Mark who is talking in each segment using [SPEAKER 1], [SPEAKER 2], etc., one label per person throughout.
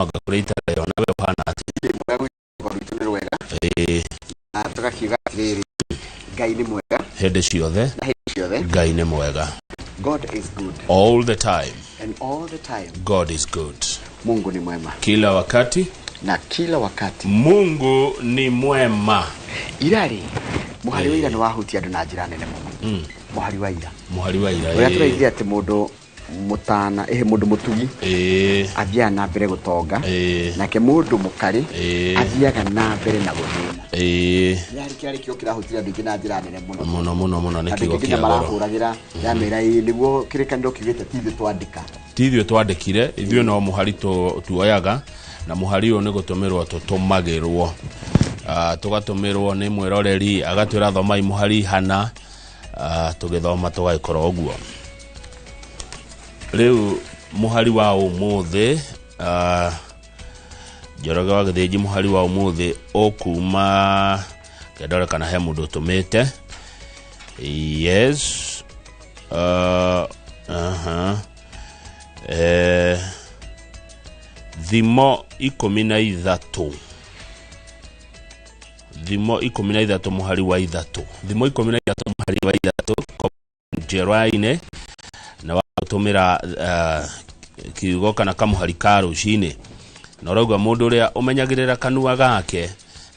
[SPEAKER 1] Agakurita yo nawe uhana ati
[SPEAKER 2] tugakiuga atiriri Ngai ni mwega
[SPEAKER 1] hende ciothe Ngai ni mwega.
[SPEAKER 2] God is good
[SPEAKER 1] All the time.
[SPEAKER 2] and all the time
[SPEAKER 1] God is good.
[SPEAKER 2] Mungu ni mwema
[SPEAKER 1] Kila wakati
[SPEAKER 2] na kila wakati
[SPEAKER 1] Mungu ni mwema.
[SPEAKER 2] Irari muhari wa ira ni wahutia andu na njira nene muno. Muhari wa ira uria turaithia ati mundu mutana mundu mutugi athiaga na mbere gutonga nake mundu mukari athiaga na mbere na guthina. Yari kiari kio kirahutira andu ingi na njira nene muno
[SPEAKER 1] ni kigo kia
[SPEAKER 2] marahuragira ya mera niguo kirikaniro kigite tithio
[SPEAKER 1] twandikire ithio no muhari tuoyaga na muhari uyu ni gutumirwo tutumagirwo tugatumirwo ni mwiroreri agatwira thomai muhari hana tugithoma tugaikorwo oguo. Riu muhari wa umuthi Njoroge wa Githĩnji muhari wa umuthi okuma kedore kana he mundu tumite. Yes. Thimo 13 muhari wa ithatu. Thimo 13 muhari wa ithatu Njeraine na watumira kiugo kana kamuhari ka rucini na rauga mundu uria umenyagirira kanua gake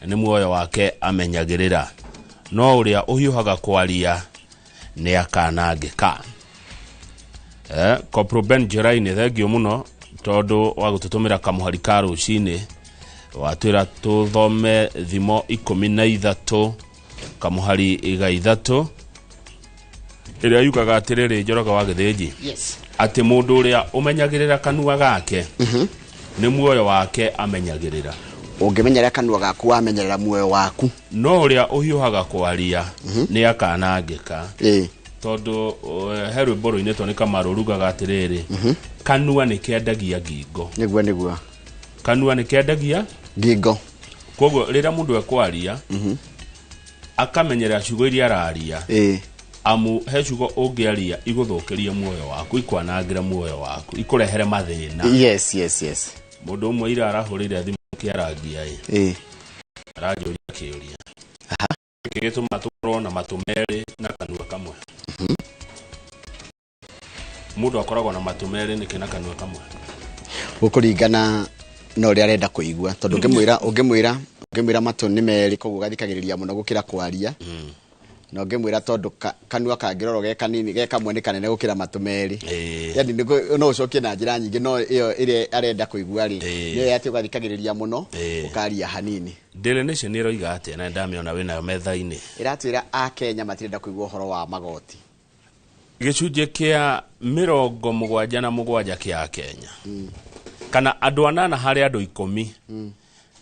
[SPEAKER 1] ni muoyo wake amenyagirira no uria uhiuhaga kwaria ni akanangika. Kopro Ben Njeraine thengio muno tondu wa gututumira kamuhari ka rucini watwira tuthome Thimo 13 kamuhari iga ithatu iria yukaga atiriri Njoroge wa Githĩnji.
[SPEAKER 2] Yes.
[SPEAKER 1] Ati mundu uria umenyagirira kanua gake ni muoyo wake amenyagirira.
[SPEAKER 2] Ungimenyera kanua gaku wamenyerera muoyo waku
[SPEAKER 1] No uria uhiuhaga kwaria ni akanangika. Tondu he rwimbo-ini to ni Kamaru rugaga atiriri kanua ni kendagia ngingo.
[SPEAKER 2] Niguo
[SPEAKER 1] Kanua ni kendagia
[SPEAKER 2] ngingo.
[SPEAKER 1] Koguo rira mundu ekwaria akamenyera ciugo iria araria amu he ciugo ungiaria iguthukiria muoyo waku ikwanangira muoyo waku ikurehere mathina.
[SPEAKER 2] Yes.
[SPEAKER 1] Mundu umwe ira arahurire thimu kiarangia arajuria kiuria gituma tukorwo na matumeri na kanua kamwe. Mundu akoragwo na matumeri ni kina kanua kamwe
[SPEAKER 2] gukuringana no uria arenda kuigua tondu ungimwira matu ni meri koguo gathikagiriria muno gukira kwaria na ungimwira tondu kanua kangiroro ge kanini ge kamwe ni kanene gukira matu meri yani no ucokie na njira nyingi no iyo ire arenda kuigua ri ni yati ugathikagiriria muno ukaria hanini.
[SPEAKER 1] Daily Nation ni roiga ati na ndamiona wina metha-ini
[SPEAKER 2] iratwira a Kenya matirenda kuigua uhoro wa magoti.
[SPEAKER 1] Gicunje kia 77 kia Kenya kana andu 8 hari andu 10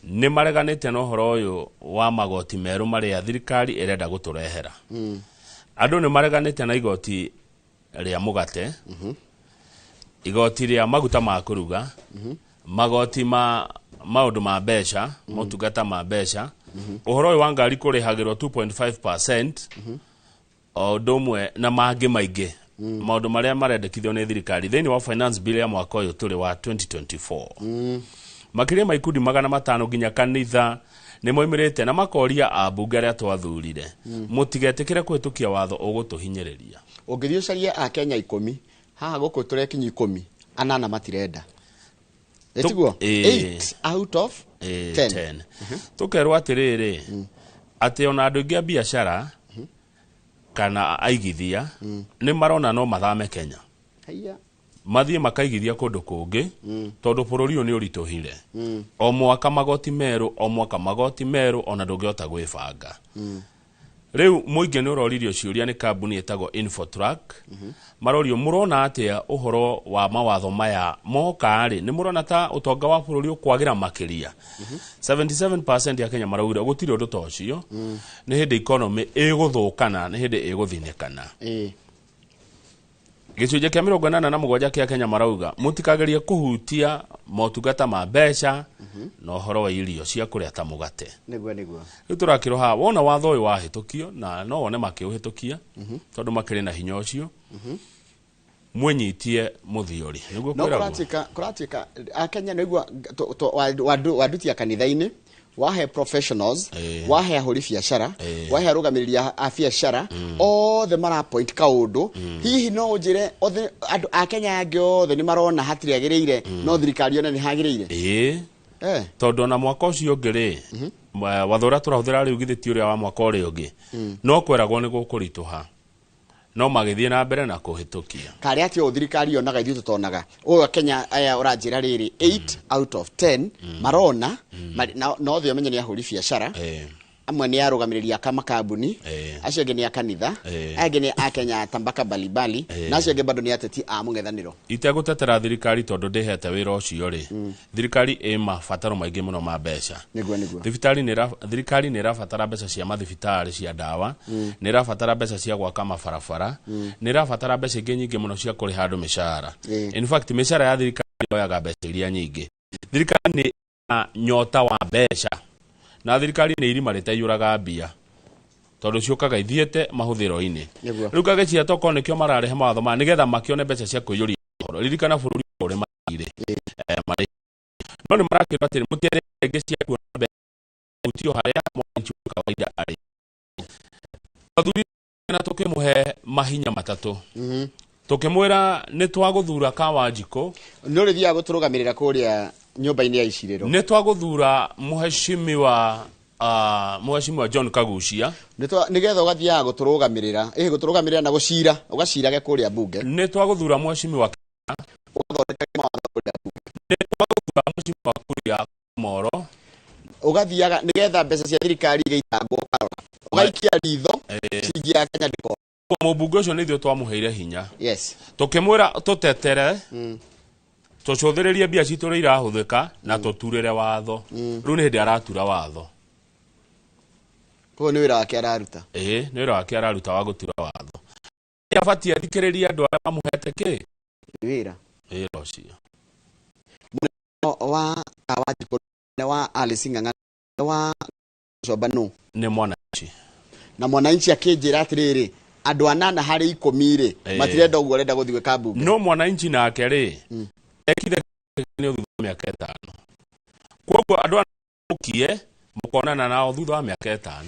[SPEAKER 1] ni mareganite no horo uyu wa magoti meru maria thirikari irenda guturehera. Andu ni mareganite na igoti ria mugate igoti ria maguta ma kuruga magoti maundu ma besha motungata ma besha uhoro uyu wa ngari kurihagirwo 2.5% o domwe na mangi maingi maundu maria marendekithio ni thirikari thini wa finance bill ya mwaka uyu turi wa 2024. Makiria maikundi 500 nginya kanitha ni moimirite na makoria abunge aria twathurire mutigetikire kwitukia watho ugutuhinyiriria.
[SPEAKER 2] Ungithiucaria a Kenya 10 haha guku turekinyi 10 anana matirenda etiguo 8 out of 10
[SPEAKER 1] tukerwa atiriri ati ona andu ingi a biashara kana aigithia ni marona no mathame Kenya mathie makaigithia kundu kungi tondu bururi uyu ni urituhire o mwaka magoti meru ona ndungiota gwibanga. Riu muingi ni uroririo ciuria ni kambuni etagwo Infotrack marorio murona atia uhoro wa mawatho maya moka ri ni murona ta utonga wa bururi ukwagira makiria 77% ya Kenya maraugire gutiri undu tocio ni hindi economy iguthukana ni hindi iguthinekana. Gicunje kia 87 kia Kenya marauga mutikagerie kuhutia motungata ma besha no horo wa irio cia kuria ta mugate.
[SPEAKER 2] Niguo
[SPEAKER 1] Riu turakiroha wona watho uyu wahitukio na no wone makiuhitukia tondu makiri na hinya ucio mwenyitie muthiori niguo
[SPEAKER 2] no
[SPEAKER 1] kwiragwo
[SPEAKER 2] kuratika akenya niguo wadutia kanitha-ini wahe professionals wahe ahuri biacara wahe arugamiriria a biacara othe mara point kaundu hihi no njire othe andu a Kenya angi othe ni marona hatiri agiriire no thirikari ona ni hagiriire
[SPEAKER 1] tondu na mwaka ucio ngiri wathora turahuthira riu githiti uria wa mwaka uria ungi no kweragwo ni gukurituha no magithie na mbere na kuhitukia
[SPEAKER 2] kari atio thirikari onaga ithu tutonaga uyu Kenya aya uranjira riri 8 out of 10 marona no thio menye ni ahuri biacara amwe ni arugamiriria kama kambuni acio ngi ni akanitha angi ni a Kenya tambaka balibali na acio ngi bado ni ateti a mung'ethaniro
[SPEAKER 1] itegutetera thirikari tondu ndihete wira ucio ri thirikari mabataro maingi muno ma mbeca
[SPEAKER 2] niguo
[SPEAKER 1] thirikari ni irabatara mbeca cia mathibitari cia dawa ni irabatara mbeca cia gwaka mabarabara ni irabatara mbeca ingi nyingi muno cia kuriha andu mishara in fact mishara ya thirikari yoyaga mbeca iria nyingi thirikari ni nyota wa mbeca na thirikari ni irima riteyuraga mbia tondu ciukaga ithiete mahuthiro-ini riu kagecia toko nikio mararehe mawatho ma nigetha makione mbeca cia kuiyuria horo ririkana bururi uri marire mari no ni marakirwa atiri mutiere ingi cia kuona mbeca utio haria mwananchi kawaida ari athuri na tukimuhe mahinya matatu tukimwira ni twaguthura Kawanjiko
[SPEAKER 2] no rithia guturugamirira kuria nyumba-ini ya iciriro
[SPEAKER 1] ni twaguthura muheshimiwa John Kagucia
[SPEAKER 2] nigetha ugathiaga guturugamirira guturugamirira na gucira ugacirage kuria bunge
[SPEAKER 1] ni twaguthura muheshimiwa
[SPEAKER 2] ugathondeka mawatho kuria bunge
[SPEAKER 1] ni twaguthura muheshimiwa kuria Moro
[SPEAKER 2] ugathiaga nigetha mbeca cia thirikari igaitangwo karora ugaikia ritho ciringi ya Kenya ndiko
[SPEAKER 1] mubunge ucio ni thio twamuheire hinya
[SPEAKER 2] yes
[SPEAKER 1] tukimwira tutetere tucuthiririe mbia citu ria irahuthika na tuturire watho riu ni hindi aratura watho
[SPEAKER 2] ko ni wira wake araruta
[SPEAKER 1] ni wira wake araruta wa gutura watho abatie athikiririe andu aria mamuhete ki
[SPEAKER 2] wira
[SPEAKER 1] ucio
[SPEAKER 2] wa Kawanjiko wa Alice Ng'ang'a wa Shobanu
[SPEAKER 1] ni mwananchi
[SPEAKER 2] na mwananchi akinjira atiriri andu anana hari 10 ri matirenda uguo renda guthii gwika bunge
[SPEAKER 1] no mwananchi nake ri ekire ni thutha miaka 5 koguo andu anukie mukonana nao thutha wa miaka 5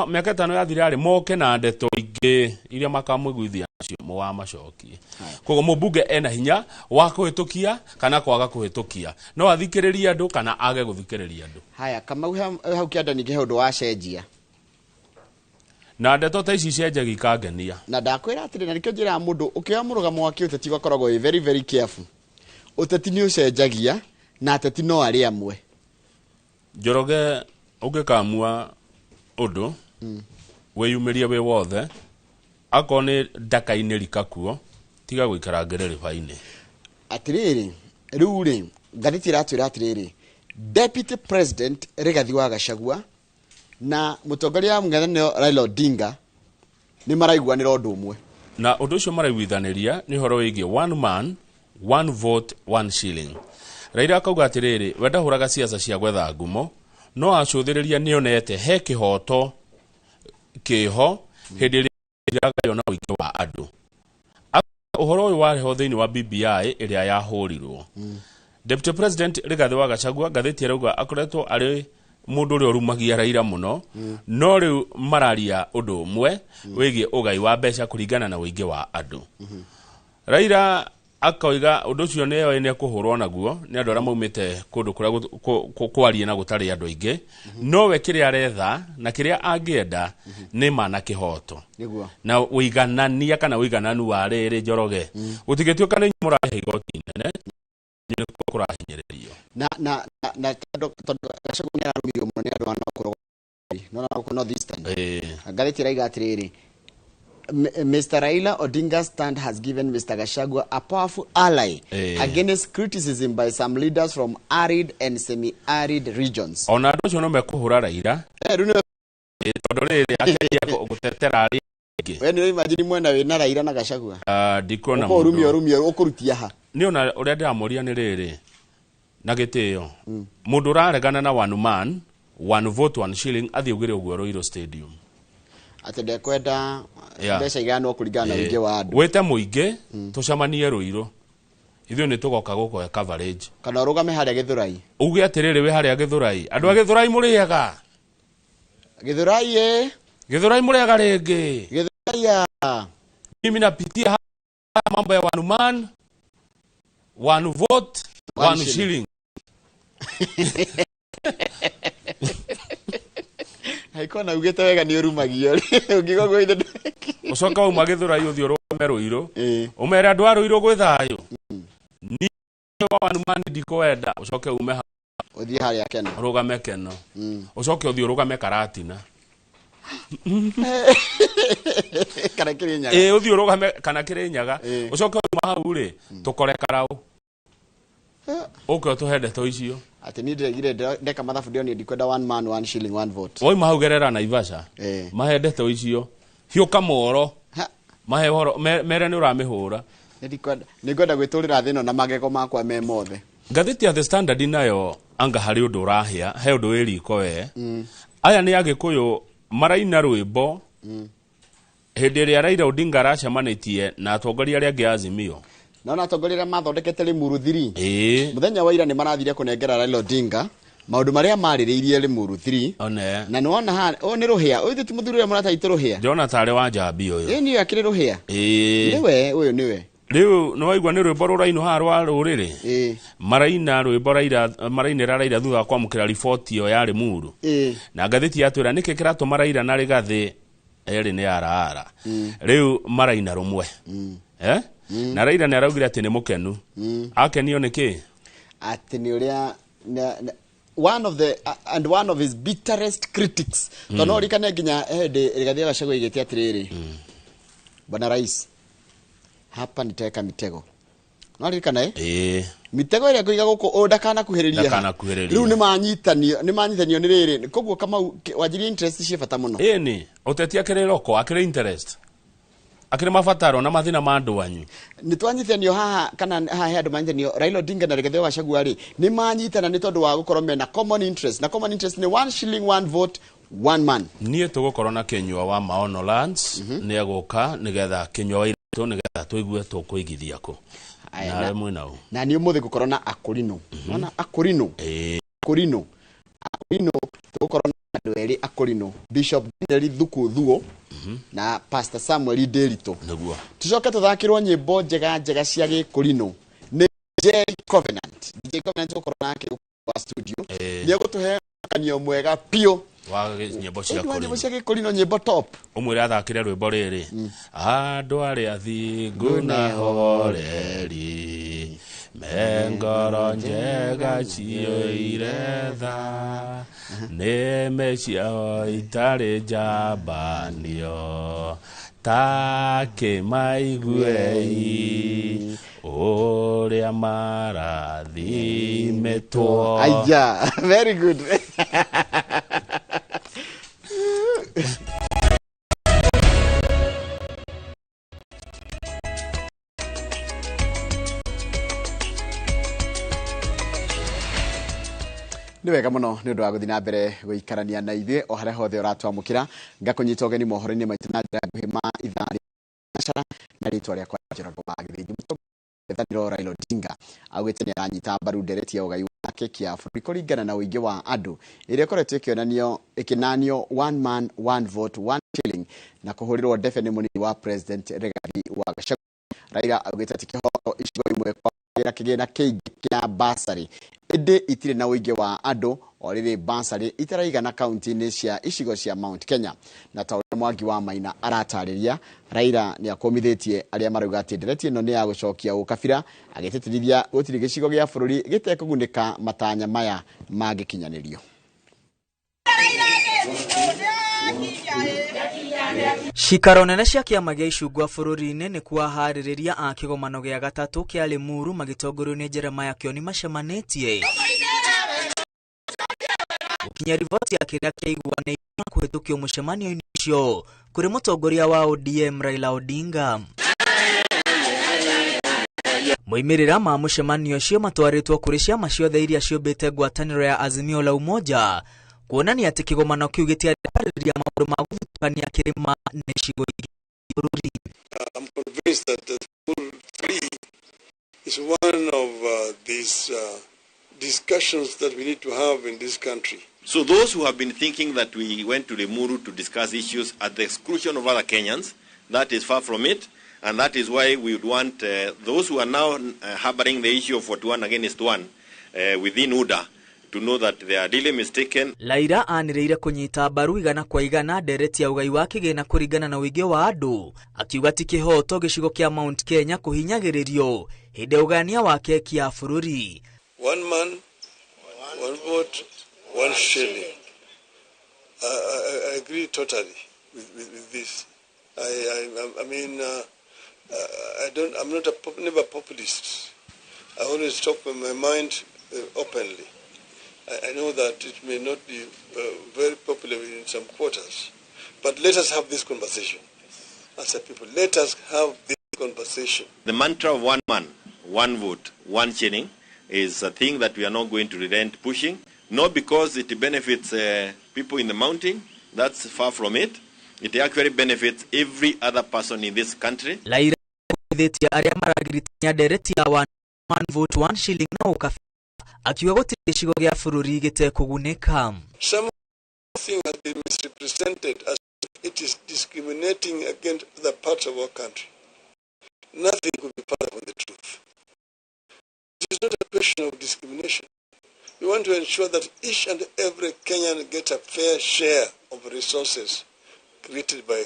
[SPEAKER 1] miaka 5 yathira ari moke na ndeto ingi iria makamwiguithia acio mwa macokie koguo mubunge ena hinya wa kuhitukia kana kwaga kuhitukia no athikiririe andu kana age guthikiriria andu
[SPEAKER 2] haya kama hau kianda ninge he undu wa cenjia
[SPEAKER 1] na ndeto ta ici cenjagi kangenia
[SPEAKER 2] na ndakwira atiri na nikio njira mundu ukioya murugamo wa kiuteti gakoragwo very very careful uteti ni ucenjagia na ateti no ari amwe
[SPEAKER 1] Njoroge ugikamua undu weyumirie we wothe akone ndaka-ini rikakuo tiga gwikara ngereriba-ini
[SPEAKER 2] atiriri riu ri ngathiti iratwira atiriri Deputy President Rigathi wa Gachagua na mutongoria wa mung'ethaniro Raila Odinga ni maraiguanira undu umwe
[SPEAKER 1] na undu ucio maraiguithaniria ni horo wigi one man one vote one shilling Raila akauga atiriri wenda huraga siasa cia gwetha ngumo no acuthiriria nionete he kihoto kiho hindi ria yona uingi wa andu uhoro uyu wariho thiini wa BBI iria yahurirwo Deputy President Rigathi wa Gachagua ngathiti arauga akoretwo ari mundu uri orumagia Raila muno no riu mararia undu umwe wigi ugai wa mbeca kuringana na uingi wa andu Raila akoiga undu ucio ne kuhurwo naguo ni andu aria maumite kundu kuria kwarie na gutari andu aingi no we kiria aretha na kiria angienda ni mana kihoto
[SPEAKER 2] niguo
[SPEAKER 1] na uiganania kana uigananu wa riri Njoroge utigitio kana murahe igoti nene ni kurahinyiririo
[SPEAKER 2] na tondo Gachagua ni arumirio muno ni andu anakorwo no na this time ngathiti raiga atiriri Mr. Raila Odinga's stand has given Mr. Gachagua a powerful ally against criticism by some leaders from arid and semi-arid regions.
[SPEAKER 1] Ona andu cio no mekuhura Raila tondu riri akeria gutetera ari ingi
[SPEAKER 2] we ni imagine mwena wina Raila na Gachagua
[SPEAKER 1] ndikona
[SPEAKER 2] rumio ukurutia ha
[SPEAKER 1] ni ona uria ndiramuria ni riri na gitio mundu raregana na one man one vote one shilling athi ugire uguo Royal Stadium
[SPEAKER 2] atende kwenda mbeca igano kuringana na wingi wa andu
[SPEAKER 1] wete muingi tucamanie Ruiru ithuĩ nĩ tũgoka gũkũhe coverage
[SPEAKER 2] kana rugame harĩa Githurai
[SPEAKER 1] uge atĩrĩrĩ wĩ harĩa Githurai andũ a Githurai mũrĩega Githurai mũrĩega rĩngĩ
[SPEAKER 2] Githurai
[SPEAKER 1] mimi napitia mambo ya one man one vote one shilling
[SPEAKER 2] haiko na ugete wega ni urumagio ungigogwo inde
[SPEAKER 1] ucoka uma Githurai uthi urugame Ruiru umere andũ a Ruiru gwĩ thayũ ni one man ndikwenda ucoke ume
[SPEAKER 2] uthi harĩa Keno
[SPEAKER 1] urugame Keno ucoke uthi urugame Karatina
[SPEAKER 2] kana Kirinyaga
[SPEAKER 1] uthi urugame kana Kirinyaga ucoke uma hau ri tukore Karau tuhe ndeto icio
[SPEAKER 2] ati ni ndiregire ndeka mathabu ndio ni ndikwenda one man one shilling one vote
[SPEAKER 1] oi mahau gerera Naivasha mahe ndeto icio hiuka Moro mahe horo mere ni uramihura
[SPEAKER 2] ni ngwenda gwiturira thino na magego makwa me mothe
[SPEAKER 1] ngathiti ya The Standard nayo anga hari undu urahia he undu wiriko we aya ni Agikuyu maraina rwimbo hindi ria Raila Odinga aracemanitie na atongoria aria angi Azimio
[SPEAKER 2] na atongoria mathondekete Limuru 3 muthenya wa ira ni marathire kunengera Raila Odinga maundu maria maririirie Limuru 3
[SPEAKER 1] one
[SPEAKER 2] na ni wona ha ni ruhia uyu ti muthuri ria murataite ruhia
[SPEAKER 1] Jona tare wa Njambi uyu
[SPEAKER 2] ni akire ruhia niwe uyu niwe
[SPEAKER 1] riu no waigwa ni rwimbo ruraino ha rwa ruriri maraina rwimbo marainira Raila thutha kwa mukira report yo ya Limuru na ngathiti yatwira niki kiratuma Raila na rigathi eri ni araara riu maraina rumwe na Raila ni araugire ati ni mukenu akenio niki
[SPEAKER 2] ati ni uria one of his bitterest critics tono rikane nginya rigathi Gachagua igete atiriri bwana rais hapa niteka mitego no rikana mitego ile kuiga guko ndakana kuhiriria riu ni manyitanio ni riri koguo kama wajiri interest cie bata muno
[SPEAKER 1] ni utetia kireroko akire interest akire mabataro na mathina ma andu anyu
[SPEAKER 2] ni twanyithanio haha kana haha andu manyithanio Raila Odinga na Rigathi Gachagua ri ni manyitana ni tondu wa gukorwo mena common interest na common interest ni one shilling one vote one man
[SPEAKER 1] nie tugukorwo na Kenywa wa Maono Lands ni aguka nigetha Kenywa wa ito nigetha tuigue tukuigithia ko na mwena
[SPEAKER 2] na ni umuthi gukorwo na Akurino na Akurino tugukorwo na andu eri Akurino Bishop Daniel Thuo na Pastor Samuel Derito niguo tucoke tuthakirwo nyimbo njega cia Gikurino ni DJ Covenant gukorwo nake wa studio ni agutuhe kanio mwega pio
[SPEAKER 1] wa nyimbo cia
[SPEAKER 2] Gikurino nyimbo top
[SPEAKER 1] umwire athakire rwimbo riri andu aria athingu na horeri mengoro njega cioire tha nĩ meciao itari njambanio ta kĩmaiguei ũrĩa marathimetwo
[SPEAKER 2] aya very good ni wega muno ni undu wa guthina mbere guikarania na ithuĩ o haria hothe uratwamukira ngakunyita ugeni mohoro-ini maitu na njira nguhi ma ithari biashara na ritwa riakwa Gerald Magithinji Muthaniro Raila Odinga augite ni aranyita mbaru ndereti ya ugai wake kia bũrũri kũringana na ũingĩ wa andũ ĩrĩa ĩkoretwo ĩkĩnanio one man one vote one shilling na kũhũrĩrwo ndebe nĩ mũnini wa president Rigathi wa Gachagua. Raila augite ati kĩhoro icigo imwe kwa kĩgĩna kĩingĩ kĩa basarĩ ĩndĩ itirĩ na ũingĩ wa andũ o rĩrĩ basarĩ itaraigana kaunti-inĩ cia icigo cia Mount Kenya na ta ũrĩa Mwangi wa Maina aratarĩria. Raila nĩ akomithĩtie arĩa marauga atĩ ndereti ĩno nĩ ya gũcokia ũkabira agĩtĩtĩrithia gũtirĩ gĩcigo gĩa bũrũri gĩtekũgunĩka matanya maya mangĩkinyanĩrio.
[SPEAKER 3] Cikaro nene cia kĩama gĩa icungwa bũrũri-inĩ nĩ kuaharĩrĩria a kĩgomano gĩa gatatũ kĩa Limuru magĩtongorio nĩ Jeremiah Kioni macemanĩtie gũkinya riboti ya kĩrĩa kĩaiguanĩirwo kũhĩtũkio mũcemanio-inĩ ũcio kũrĩ mũtongoria wa ODM Raila Odinga. Moimĩrĩra ma mũcemanio ũcio matwarĩtwo kũrĩ ciama ciothe iria ciũmbĩte ngwatanĩro ya Azimio la Umoja kuonania atĩ kĩgomano kĩu gĩtiarĩrĩria maũndũ ma gũthutũkania kĩrĩma na icigo ingĩ bũrũri.
[SPEAKER 4] I'm convinced that the Pool 3 is one of these discussions that we need to have in this country.
[SPEAKER 5] So those who have been thinking that we went to Limuru to discuss issues at the exclusion of other Kenyans, that is far from it, and that is why we would want those who are now harboring the issue of 41 against 1 within UDA to know that they are really mistaken.
[SPEAKER 3] Laira anireire kunyita mbaru igana kwa igana ndereti ya ugai wa kĩgĩna kũringana na ũingĩ wa andũ, akiuga ti kĩhoto gĩcigo kĩa Mount Kenya kũhinyagĩrĩrio hĩndĩ ya ũgania wa keki ya bũrũri.
[SPEAKER 4] One man, one vote, one shilling. I agree totally with this. I mean, I'm not never populist. I always talk with my mind openly. I know that it may not be very popular in some quarters, but let us have this conversation. As a people, let us have this conversation.
[SPEAKER 5] The mantra of one man, one vote, one shilling is a thing that we are not going to relent pushing, not because it benefits people in the mountain, that's far from it. It actually benefits every other person in this country.
[SPEAKER 3] Laira kuthetia aria maragirithania ndereti ya one vote one shilling no ukafika akiuga gũtirĩ gĩcigo gĩa bũrũri gĩtekũgunĩka.
[SPEAKER 4] Some thing has been misrepresented as it is discriminating against other parts of our country. Nothing could be further from the truth. It is not a question of discrimination. We want to ensure that each and every Kenyan gets a fair share of resources created by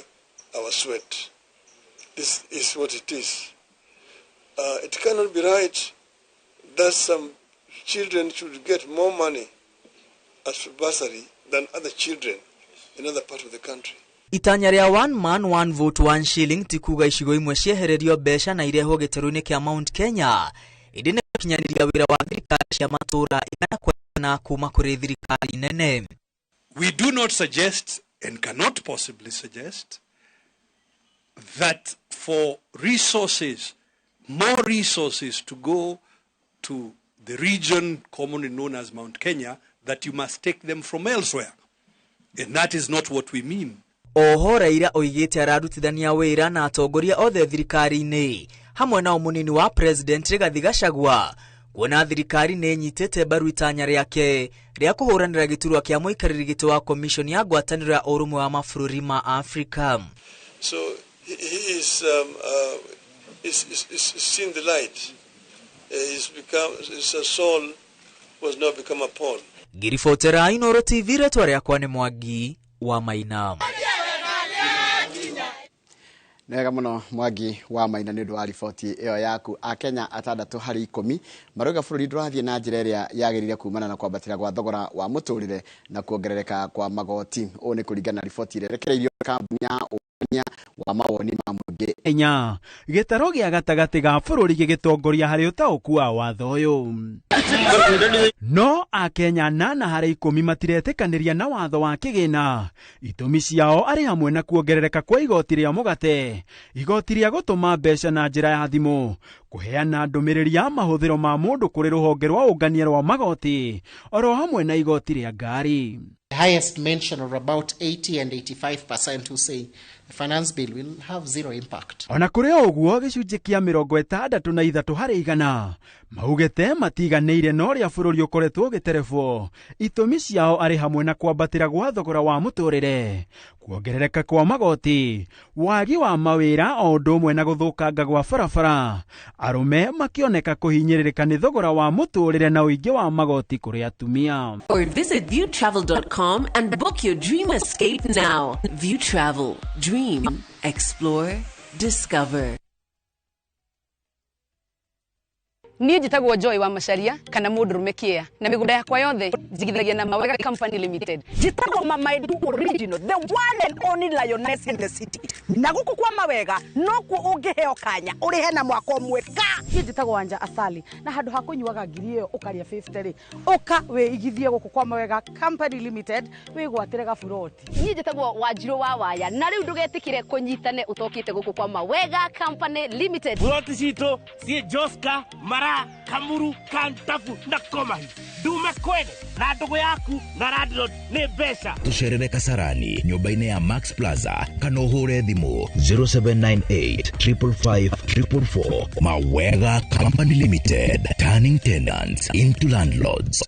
[SPEAKER 4] our sweat. This is what it is. It cannot be right that some children should get more money as bursary than other children in other parts of the country.
[SPEAKER 3] Itanya rĩa one man one vote one shilling ti kuga icigo imwe ciehererio mbeca na irehwo gĩtarũ-inĩ kĩa Mount Kenya ĩndĩ nĩ gũkinyanĩria wĩra wa thirikari cia matũũra igana kwa igana kuma kũrĩ thirikari nene.
[SPEAKER 6] We do not suggest and cannot possibly suggest that for resources, more resources to go to the region commonly known as Mount Kenya, that you must take them from elsewhere. And that is not what we mean.
[SPEAKER 3] Oho Raila oigĩte ararutithania wĩra na atongoria othe thirikari-inĩ hamwe na mũnini wa president Rigathi Gachagua kuona thirikari nĩ nyitĩte mbaru itanya rĩake rĩa kũhũranĩra gĩturwa kĩa mũikarĩri gĩtĩ wa commission ya ngwatanĩro ya ũrũmwe wa mabũrũri ma Africa.
[SPEAKER 4] So he is seen the light. His soul was now become a pawn.
[SPEAKER 3] Ngiribotera Inooro TV rĩtwa rĩakwa nĩ Mwangi wa Maina.
[SPEAKER 2] Nega muno Mwangi wa Maina nĩ ũndũ wa riboti ĩyo yaku. Akenya 6/10 marauga bũrũri ndũrathiĩ na njĩra ĩrĩa yagĩrĩire kumana na kwambatĩra gwa thogora wa mũtũrĩre na kuongerereka kwa magoti. Ũũ nĩ kũringana na riboti ĩrĩa ĩrekereirio kambuni ya ũkũria wa mawoni ma mũingĩ.
[SPEAKER 7] Kenya gĩtaro gĩa gatagatĩ ga bũrũri gĩgĩtongoria harĩ ũtaũku wa watho ũyũ. No Akenya 8/10 matiretĩkanĩria na watho wa kĩgĩna. Itũmi ciao arĩ hamwe na kuongerereka kwa igoti rĩa mũgate, igoti rĩa gũtũma mbeca na njĩra ya thimũ, kũheana ndũmĩrĩri ya mahũthĩro ma mũndũ kũrĩ rũhonge rwa ũngania rwa magoti, oro hamwe na igoti rĩa ngari.
[SPEAKER 8] The highest mention of about 80 and 85% who say the finance bill will have zero impact.
[SPEAKER 7] Ona kũrĩ ũguo gĩcunjĩ kĩa 63% maugĩte matiganĩire na ũrĩa bũrũri ũkoretwo gĩterebwo. Itũmi ciao arĩ hamwe na kwambatĩra gwa thogora wa mũtũrĩre, kuongerereka kwa magoti, wagi wa mawĩra o ũndũ ũmwe na gũthũkanga gwa barabara, arũme makĩoneka kũhinyĩrĩrĩka nĩ thogora wa mũtũrĩre na ũingĩ wa magoti kũrĩ atumia.
[SPEAKER 9] Or visit viewtravel.com and book your dream escape now. View Travel. Dream. Explore. Discover.
[SPEAKER 10] Niĩ njĩtagwo Joy wa Macharia kana mũndũrũme kĩea na mĩgũnda yakwa yothe njigithagia na Mawega Company Limited.
[SPEAKER 11] Njĩtagwo Mama Edu Original, the one and only lioness in the city. Na gũkũ kwa Mawega no kuo ũngĩheo kanya ũrĩhe na mwaka ũmwe ka. Niĩ njĩtagwo Wanja Asali na handũ ha kũnyuaga ngiri ĩyo ũkaria 50 rĩ ũka wĩigithie gũkũ kwa Mawega Company Limited wĩgwatĩre gaburoti.
[SPEAKER 10] Niĩ njĩtagwo Wanjirũ wa Waya na rĩu ndũgetĩkire kũnyitane ũtokĩte gũkũ kwa Mawega Company Limited.
[SPEAKER 12] Buroti citũ ciĩ Joska Mara Thika, Kamuru, Kantafu na Komahi. Dume kwene na ndugu yaku na landlord ni mbeca.
[SPEAKER 13] Tucerere Kasarani, nyumba-inĩ ya Max Plaza, kana ũhũre thimũ 0798 555 444. Mawega Company Limited, turning tenants into landlords.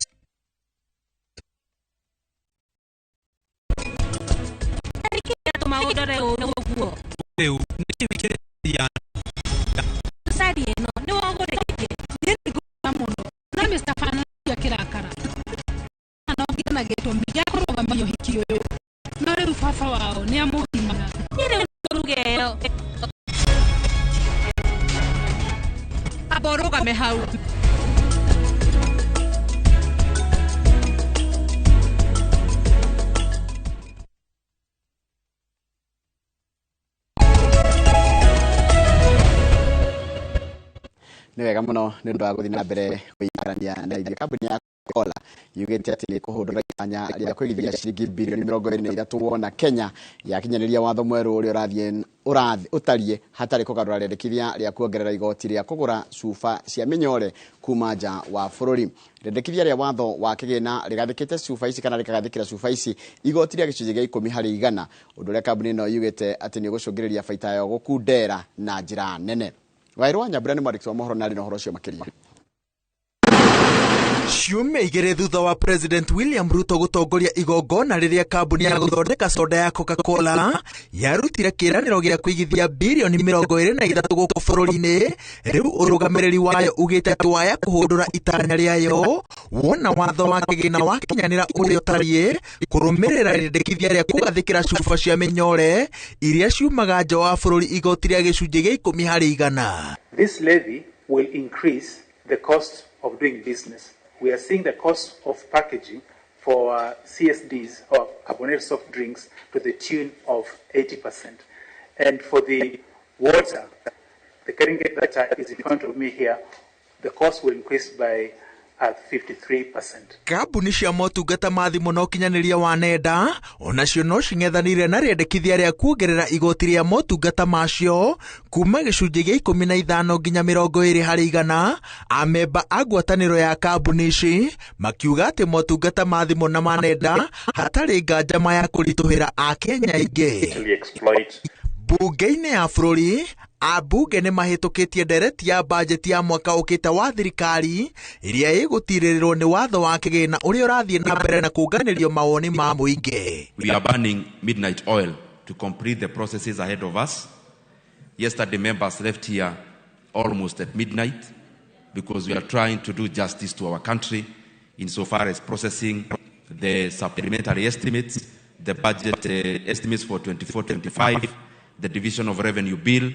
[SPEAKER 2] Nĩ wega mũno nĩ ũndũ wa gũthiĩ na mbere kũikarania na ithuĩ. Kambuni ya Coca-Cola yugĩte atĩ nĩ kũhũthĩra itanya rĩa kũigithia ciringi birioni 23 wona Kenya yakinyanĩria watho mwerũ ũrĩa ũtariĩ hatarĩ kũgarũra rĩendekithia rĩa kuongerera igoti rĩa kũgũra cuba cia mĩnyore kuma nja wa bũrũri. Rĩendekithia rĩa watho wa kĩgĩna rĩgathĩkĩte cuba ici kana rĩkagathĩkĩra cuba ici igoti rĩa gĩcunjĩ gĩa 10%, ũndũ ũrĩa kambuni ĩno yugĩte atĩ nĩ ũgũcũngĩrĩria baita yayo gũkundera na njĩra nene. Wairũ wa Nyambura nĩ mwandĩki wa mohoro na arĩ na ũhoro ũcio makĩria.
[SPEAKER 7] Ciumia igĩrĩ thutha wa President William Ruto gũtongoria igongona rĩrĩa kambuni ya gũthondeka soda ya Coca-Cola yarutire kĩĩranĩro gĩa kũigithia birioni 23 gũkũ bũrũri-inĩ, rĩu ũrũgamĩrĩri wayo ugĩte twaya kũhũndũra itanya rĩayo wona watho wa kĩgĩna wakinyanĩra ũrĩa ũtariĩ kũrũmĩrĩra rĩendekithia rĩa kũgathĩkĩra cuba cia mĩnyore iria ciumaga nja wa bũrũri igoti rĩa gĩcunjĩ gĩa 10%.
[SPEAKER 14] This levy will increase the cost of doing business. We are seeing the cost of packaging for CSDs or carbonated soft drinks to the tune of 80%. And for the water, the Keringet that is in front of me here, the cost will increase by 53%.
[SPEAKER 7] Kambuni cia motungata ma thimũ na ũkinyanĩria wa nenda onacio no cing'ethanire na rĩendekithia rĩa kuongerera igoti rĩa motungata macio kuma gĩcunjĩ gĩa 15 nginya 20%. Amemba a ngwatanĩro ya kambuni ici makiuga atĩ motungata ma thimũ na ma nenda hatarĩ nganja ya kũritũhĩra Akenya aingĩ. Bunge-inĩ ya bũrũri abunge nĩ mahĩtũkĩtie ndereti ya bajeti ya mwaka ũkĩte wa thirikari ĩrĩa ĩgũtirĩrĩrwo nĩ watho wa kĩgĩna ũrĩa ũrathiĩ na mbere na kũnganĩrio mawoni ma mũingĩ.
[SPEAKER 15] We are burning midnight oil to complete the processes ahead of us. Yesterday members left here almost at midnight because we are trying to do justice to our country insofar as processing the supplementary estimates, the budget estimates for 24-25, the division of revenue bill,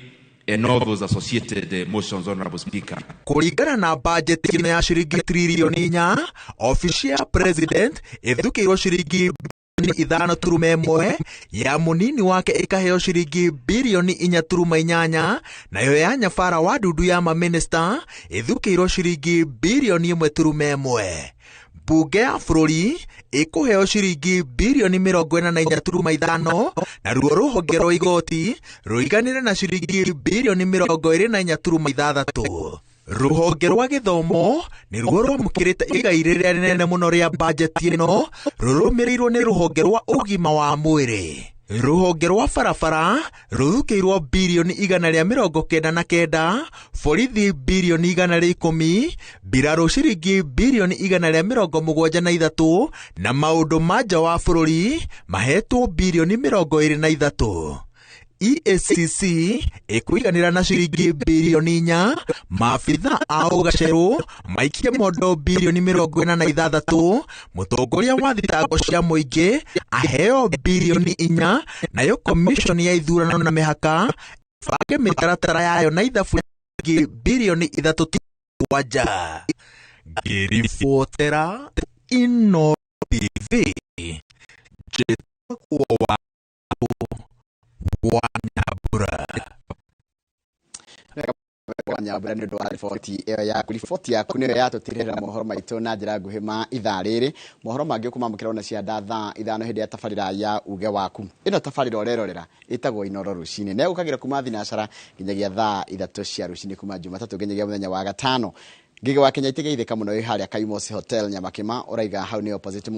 [SPEAKER 15] and all those associated motions, Honorable Speaker.
[SPEAKER 7] Kũringana na bajeti ĩno ya ciringi trilioni 4, ofisi ya president ĩthukĩirwo ciringi birioni 5.1, ya mũnini wake ĩkaheo ciringi birioni 4.8, nayo ya nyabara wa ndundu ya maminista ĩthukĩirwo ciringi birioni 1.1. Bunge ya bũrũri ĩkũheo ciringi birioni 44.5, na ruo rũhonge rwa igoti rũiganire na ciringi birioni 24.6. Rũhonge rwa gĩthomo nĩ ruo rwamũkĩrĩte igai rĩrĩa rĩnene mũno rĩa bajeti ĩno, rũrũmĩrĩirwo nĩ rũhonge rwa ũgima wa mwĩrĩ. Rũhonge rwa barabara rũthukĩirwo birioni 199, borithi birioni 110, mbirarũ ciringi birioni 173, na maũndũ ma nja wa bũrũri mahetwo birioni 23. EACC ĩkũiganĩra na ciringi birioni 4, maabitha a ũgacerũ maikie mondo birioni 46, mũtongoria wa thitango cia mũingĩ aheo birioni 4, nayo komishoni ya ithurano na mĩhaka bange mĩtaratara yayo na ithabu birioni 3.7. Ngĩribotera Ino TV njĩtagwo wa Nyambura.
[SPEAKER 2] Nyambura nĩ ũndũ wa riboti ĩyo yaku. Riboti yaku nĩyo yatũtirĩra mohoro maitũ na njĩra nguhĩ ma ithaa rĩrĩ. Mohoro mangĩ ũkũmamũkĩra na cianda thaa 5 hĩndĩ ya tabarĩra ya uge waku. Ĩno tabarĩra ũrerorera ĩtagwo Inoro rũcinĩ, na ĩgũkagĩra kuma thinacara nginyagia thaa 3 cia rũcinĩ kuma Jumatatũ nginyagia mũthenya wa Gatano. Ngige wa Kenya itigeithika muno wi haria Kaimosi Hotel Nyamakima uraiga hau ni opposite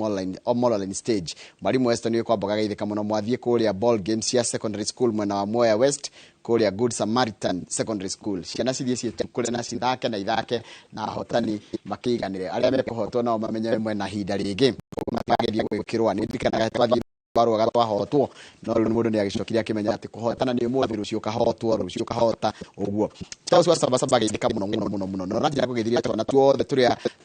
[SPEAKER 2] Mololine stage. Mwalimu Weston ni kwamboga geithika muno mwathie kuria ball games ya secondary school mwena wa Moya West kuria Good Samaritan Secondary School. Ciana cithie citukure na cithake na ithake na hotani makiganire aria mekuhotwo na mamenye mwena hinda ringi magethie gwikirwa ni ndikana twathie baro gatwahotwo no ru mundu ni agicokire akimenya ati kuhotana ni muthu rucio kahotwo rucio kahota uguo tawaswa sabasaba geithika muno no ranjira kugithiria twana tuothe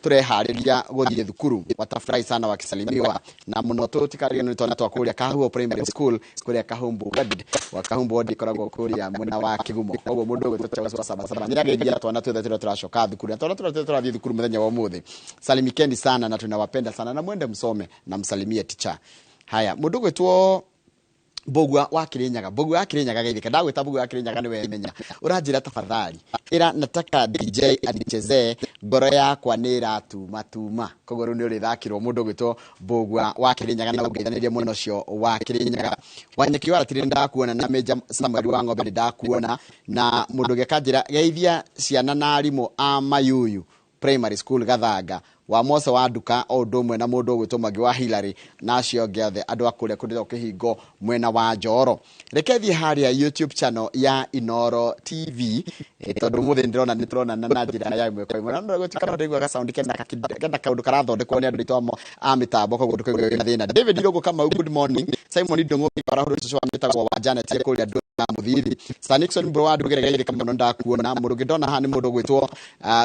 [SPEAKER 2] turehariria guthie thukuru watafurahi sana wakisalimiwa na muno tutikaria ni twana twakuria Kahuo Primary School kuria Kahumbu Graded wa Kahumbu ndikoragwo kuria mwena wa Kigumo uguo mundu gwe tawaswa sabasaba ni ageithia twana tuothe turacoka thukuru twana turathie thukuru muthenya wa muthi salimikeni sana na tunawapenda sana na mwende msome na msalimie teacher. Haya mundu gwetwo Bogwa wa Kirinyaga geithika ndagwita Bogwa wa Kirinyaga ni wemenya uranjira tafadhali ira nataka DJ adicheze ngoro yakwa ni ratuma kogoro ni uri thakirwo mundu gwetwo Bogwa wa Kirinyaga na ugeithanirie muno cio wa Kirinyaga Wanyeki wa tiri ndakuona na Meja Samuel wa Ng'ombe ndakuona na mundu gekanjira geithia ciana na arimu a Mayuyu Primary School Gathanga wa Mose wa Nduka o ndomwe na mundu gwitwo Magi wa Hilary na cio ngethe andu akuria kundira kihingo mwena wa Njoro rekethi haria YouTube channel ya Inoro TV tondu muthi ndirona niturona na njira ya imwe kwa imwe na gutikana ndigwa ga sound kenda kaundu karathondekwo ni andu itomo a mitambo koguo ndukigwe na thina David Irogo kama good morning Simon Ndongo parahuru tuco amitagwo wa Janet kuri andu na muthiri Stanixon bro andu geregeire kama ndo ndakuona mundu ngindona hani mundu gwitwo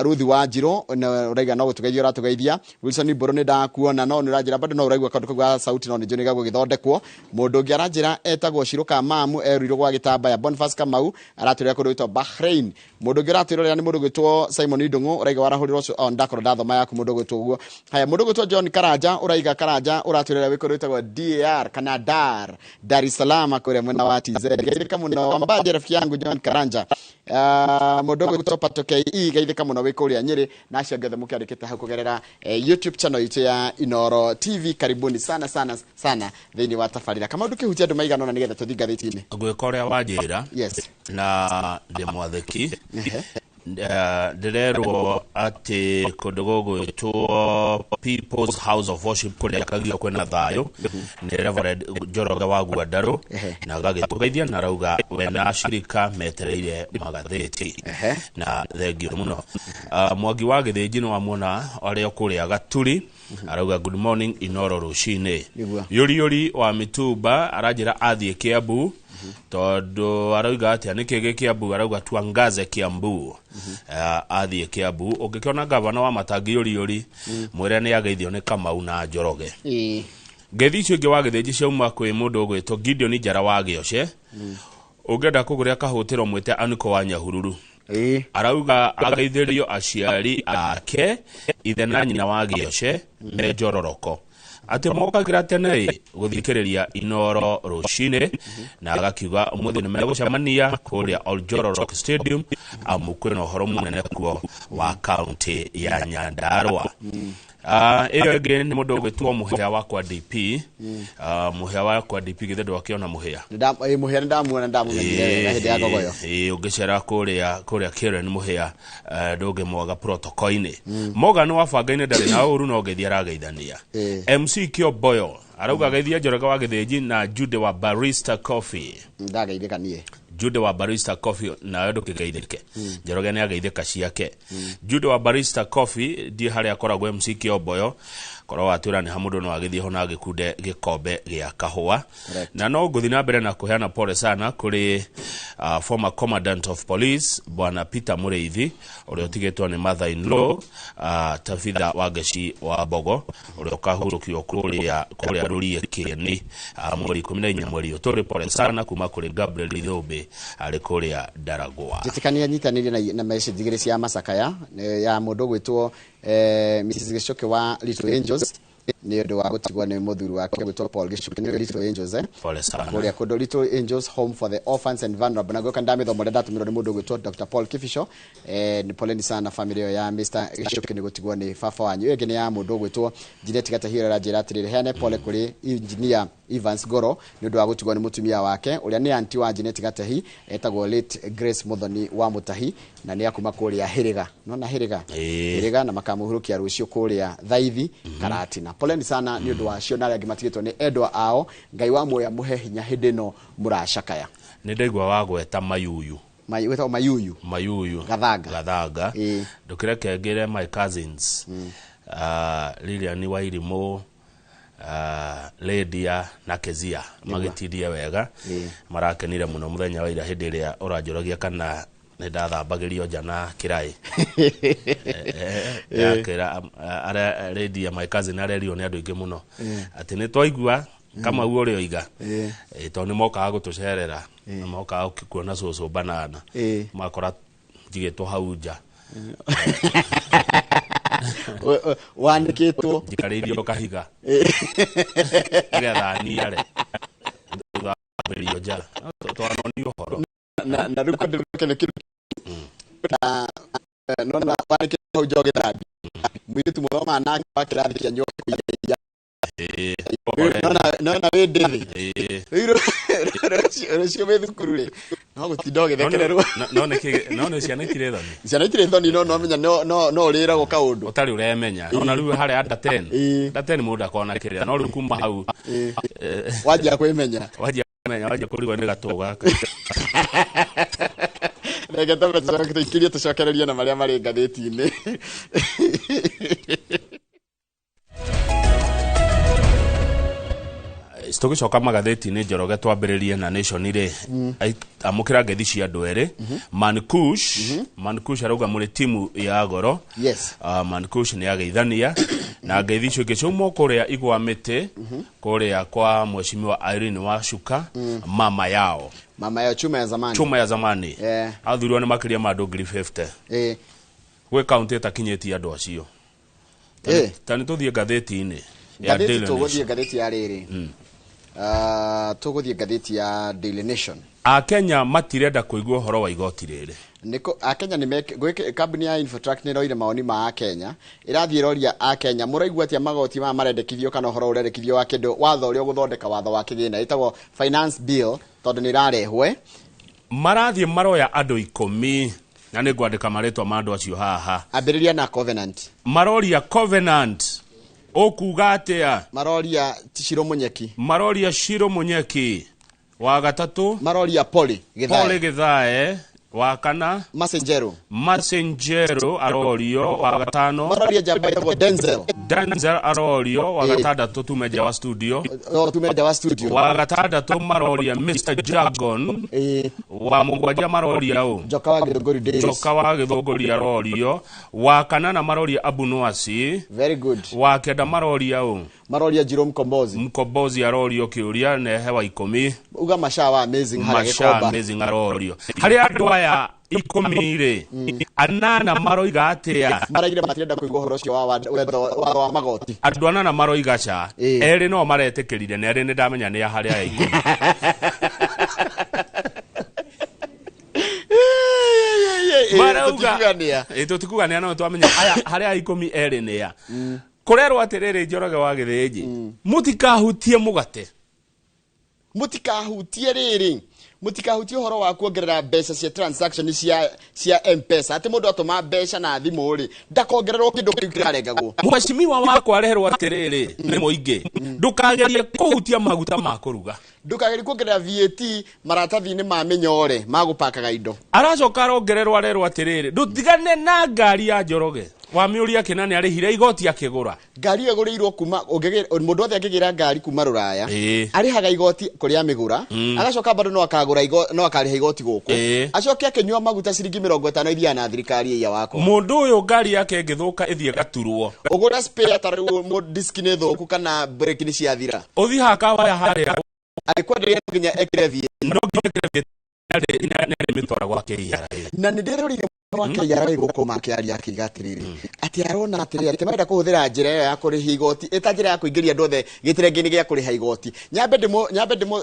[SPEAKER 2] Ruthi wa Njiro na uraiga no gutugeithia uratugeithia Wilson Boro ni ndakuona no ni ranjira bado no uraigwa kandu kwa sauti no ni joni gagwo githondekwo mundu ngi aranjira etagwo Shiruka Mamu eruiro gwa gitamba ya Boniface Kamau araturira kundu gwitwo Bahrain mundu ngi araturira ni mundu gwitwo Simon Ndongo uraiga warahuriro on ndakoro ndathoma yaku mundu gwitwo guo haya mundu gwitwo John Karanja uraiga Karanja uraturira wikundu gwitwo DR kana Dar es Salaam kure mwena wa TZ geithika muno ambaje rafiki yangu John Karanja mundu gwitwo Patoke geithika muno wikuria Nyeri na cio ngethe mukiandikite hau kugerera YouTube channel yetu ya Inoro TV karibuni sana thini wa tafarira kama ndukihutia andu maigana na nigetha tuthinga thitini
[SPEAKER 1] gwikoria wajira
[SPEAKER 2] yes
[SPEAKER 1] na ndemwatheki ndirerwo ati kundugogo to People's House of Worship kuria kagia kwena thayo ni Reverend Njoroge wa Gwandarũ na gagitugeithia na rauga wena shirika metereire magatheti na thengio muno Mwangi wa Githĩnji no amona aria kuria Gaturi arauga good morning Inoro rucine yuri wa Mitumba aranjira athie Kiambu tondu arauga ati anikege Kiambu arauga tuangaze Kiambu athie Kiambu ungikiona gavana wa Matangi yuri mwire ni ageithio ni Kamau na Njoroge ngethi cio ngi wa Githĩnji ciauma kwi mundu gwitwo Gideon Njara wa Gĩoce ungenda kuguria kahutiro mwite Aniko wa Nyahururu arauga ageithirio aciari ake ithe na nyina wa Gĩoce me Njororoko ati mokagira tene guthikiriria Inoro rucine na agakiuga umuthi ni megucamania kuria Njororoko Stadium amukwena horo munene kuo wa county ya Nyandarua iyo again ni mundu gwitwo Muhia wa kwa DP Muhia wa kwa DP githe wakiona Muhia
[SPEAKER 2] Muhia ndamuona ndamumenyire hindi ya gogoyo
[SPEAKER 1] ugicera kuria Karen Muhia ndoge mwaga protocol-ini Morgan wa banga-ini ndari na uru no ngethia rageithania MC Kio Boyo arauga geithia Njoroge wa Githĩnji na Jude wa Barista Coffee
[SPEAKER 2] ndageithikanie
[SPEAKER 1] Jude wa Barista Coffee na ndo kigeithike Njoroge ni ageithika ciake Jude wa Barista Coffee di haria akoragwo MC Kio Boyo korwo watura ni hamundu no agithie hona gikunde gikombe gia kahua na no nguthi na mbere na kuheana pole sana kuri former commandant of police bwana Peter Mureithi uria utigitwo ni mother in law Tafitha wa Geci wa Bogo uria kahurukio kuria rurie Kieni mweri 14 mweri utore pole sana kuma kuri Gabriel Ithobe ari kuria Daragwa
[SPEAKER 2] jitikania nyitanire na message igiri cia Masakaya ya mundu gwitwo Mrs. Gichoke wa Little Angels ni ndo wa gutigwa ni muthuru wake gwitwo Paul Gichoke ni Little Angels
[SPEAKER 1] pole sana
[SPEAKER 2] kuria kundo Little Angels Home for the Orphans and Vulnerable na goka ndame thomo ndatumiro ni mundu gwitwo Dr. Paul Kifisho ni poleni sana familia ya Mr. Gichoke ni gutigwa ni fafa wanyu ege ni ya mundu gwitwo Janet Gatahira rajira atirire hene pole kuri engineer Evans Goro nĩ ũndũ wa gũtigwo nĩ mũtumia wake ũrĩa nĩ anti wa Janet Gatehi etagwo late Grace Muthoni wa Mutahi na nĩ akuma kũrĩa Hĩrĩga nona Hĩrĩga na makamuhurukia rũciũ kũrĩa Thaithi Karatina. Poleni sana nĩ ũndũ wa cio na arĩa angĩ matigĩtwo nĩ endwa ao. Ngai wa muoya muhe hinya hĩndĩ ĩno mũracakaya.
[SPEAKER 1] Nĩ ndaigua wa gweta Mayuyu Gathanga ndukire kengere my cousins Lilian Wairimu Lydia na Kezia magitithie wega marakenire muno muthenya wa ira hindi iria uranjuragia kana nĩndathambagirio nja na kirai yakira ara Lydia my cousin arerio nĩ andũ aingĩ muno ati nĩ twaigua kama uore oiga to nĩ mokaga gũtũcerera na mokaga kuona cũcũ banana makora njigĩtwo hau nja
[SPEAKER 2] wandĩkĩtwo
[SPEAKER 1] njikarĩirio kahiga nĩgetha niare thuthabirio nja twanoni ũhoro
[SPEAKER 2] na rĩu kũndĩrũkene kĩndũ nona wandĩkĩtwo hau njoge thambi mũirĩtu mũthoma nake wa kĩrathi kĩa njoge kũiya nona wĩ ndĩthĩ rũcio wĩ thukuru rĩ no gũtinda ũgĩthekererwo
[SPEAKER 1] no nĩ ciana itirĩ
[SPEAKER 2] thoni no menya no ũrĩragwo kaũndũ
[SPEAKER 1] ũtarĩ ũremenya ona rĩu harĩa ndateni mũndũ akona kĩrĩa no rĩu kuma hau
[SPEAKER 2] wanjia kwĩmenya
[SPEAKER 1] wanjia kũrigwo nĩ gatũ gaka
[SPEAKER 2] reke tũcokererie na marĩa marĩ ngathĩti-inĩ.
[SPEAKER 1] Tugicoka magatheti-inĩ Njoroge twambĩrĩrie na Nation ire amũkĩra ngeithi cia andũ erĩ Mankush arauga mũrĩ timu ya Goro. Mankush nĩ ageithania na ngeithi icio igĩcuma kũrĩa igwa mĩtĩ kũrĩa kwa mheshimiwa Irene Wacuka mama yao chuma ya zamani athurwo nĩ makĩria ma andũ 50 gwĩ kaunti ĩtakinyĩtie andũ acio tani tũthiĩ ngatheti-inĩ ya Daily Nation.
[SPEAKER 2] Tũgũthiĩ ngathĩti ya Daily Nation.
[SPEAKER 1] Akenya matirenda kũigua ũhoro wa igoti rĩrĩ.
[SPEAKER 2] Akenya nĩ kambuni ya Infotrack nĩ roire maoni ma Akenya irathiĩ roria Akenya mũraigua atĩa magoti ma marendekithio kana ũhoro ũrendekithio wa kĩndũ watho ũrĩa gũthondeka watho wa kĩgĩna ĩtagwo finance bill tondũ nĩ irarehwe
[SPEAKER 1] marathiĩ maroya andũ 10 na nĩ ngwandĩka marĩtwa ma andũ acio haha
[SPEAKER 2] ambĩrĩria na Covenant
[SPEAKER 1] maroria Covenant okuga atia
[SPEAKER 2] maroria Shiro Munyeki wa gatatu maroria Poli
[SPEAKER 1] Githae wa kana Masengero arorio wa gatano
[SPEAKER 2] maroria Jabaitagwo Denzel
[SPEAKER 1] arorio wa gatandatu tumeja wa studio wa gatandatu maroria Mr Dragon wa mugwanja maroria
[SPEAKER 2] Joka
[SPEAKER 1] wa Githongori arorio wa kanana maroria Abunuasi
[SPEAKER 2] very good
[SPEAKER 1] wa kenda maroria
[SPEAKER 2] Jerome
[SPEAKER 1] Mkombozi arorio kiuria na hewa 10
[SPEAKER 2] uga mashawa amazing
[SPEAKER 1] arorio hari andũ aya 10 anana maroiga atia
[SPEAKER 2] maraigire matirenda kũigua ũhoro ũcio wa magoti
[SPEAKER 1] andũ anana maroiga cha erĩ no maretĩkĩrire na erĩ nĩ ndamenya nĩ harĩa aya 10 marauga tũtikugania no twamenya aya harĩa 10 erĩ nĩ ya kurerwo atiriri Njoroge wa Githĩnji mutikahutie mugate
[SPEAKER 2] mutikahutie riri mutikahutie uhoro wa kuongerera mbeca cia transaction cia M-Pesa ati mundu atuma mbeca na thimu ri ndakongererwo kindu kiu kirarengagwo
[SPEAKER 1] mheshimiwa wako areherwo atiriri ni muingi ndukagerie kuhutia maguta ma kuruga
[SPEAKER 2] ndukagerie kuongerera VAT maratathi-ini ma minyore magupakaga indo
[SPEAKER 1] aracoka arongererwo arerwo atiriri ndutigane na ngari ya Njoroge wa miuria kinani arihire igoti akigura
[SPEAKER 2] ngari egurirwo kuma mundu othe akigira ngari kuma Ruraya arihaga igoti kuria migura agacoka bado no akagura no akariha igoti guku acoke akinywa maguta ciringi 50 ithia na thirikari ya wako
[SPEAKER 1] mundu uyu ngari yake ngithuka ithie gaturwo
[SPEAKER 2] ugura spare taru disk ni thuku kana brake ni ciathira
[SPEAKER 1] uthi hakawa ya haria
[SPEAKER 2] aikwenderia nginya ekire
[SPEAKER 1] no nginya nere mitora gwake iyara
[SPEAKER 2] na ndirorire wake yara igoko makiaria akigatiriri ati arona atiriri temenda kuhuthira njira ya kuriha igoti eta njira ya kuingiria ndothe gitirengi-ini gia kuriha igoti nyambe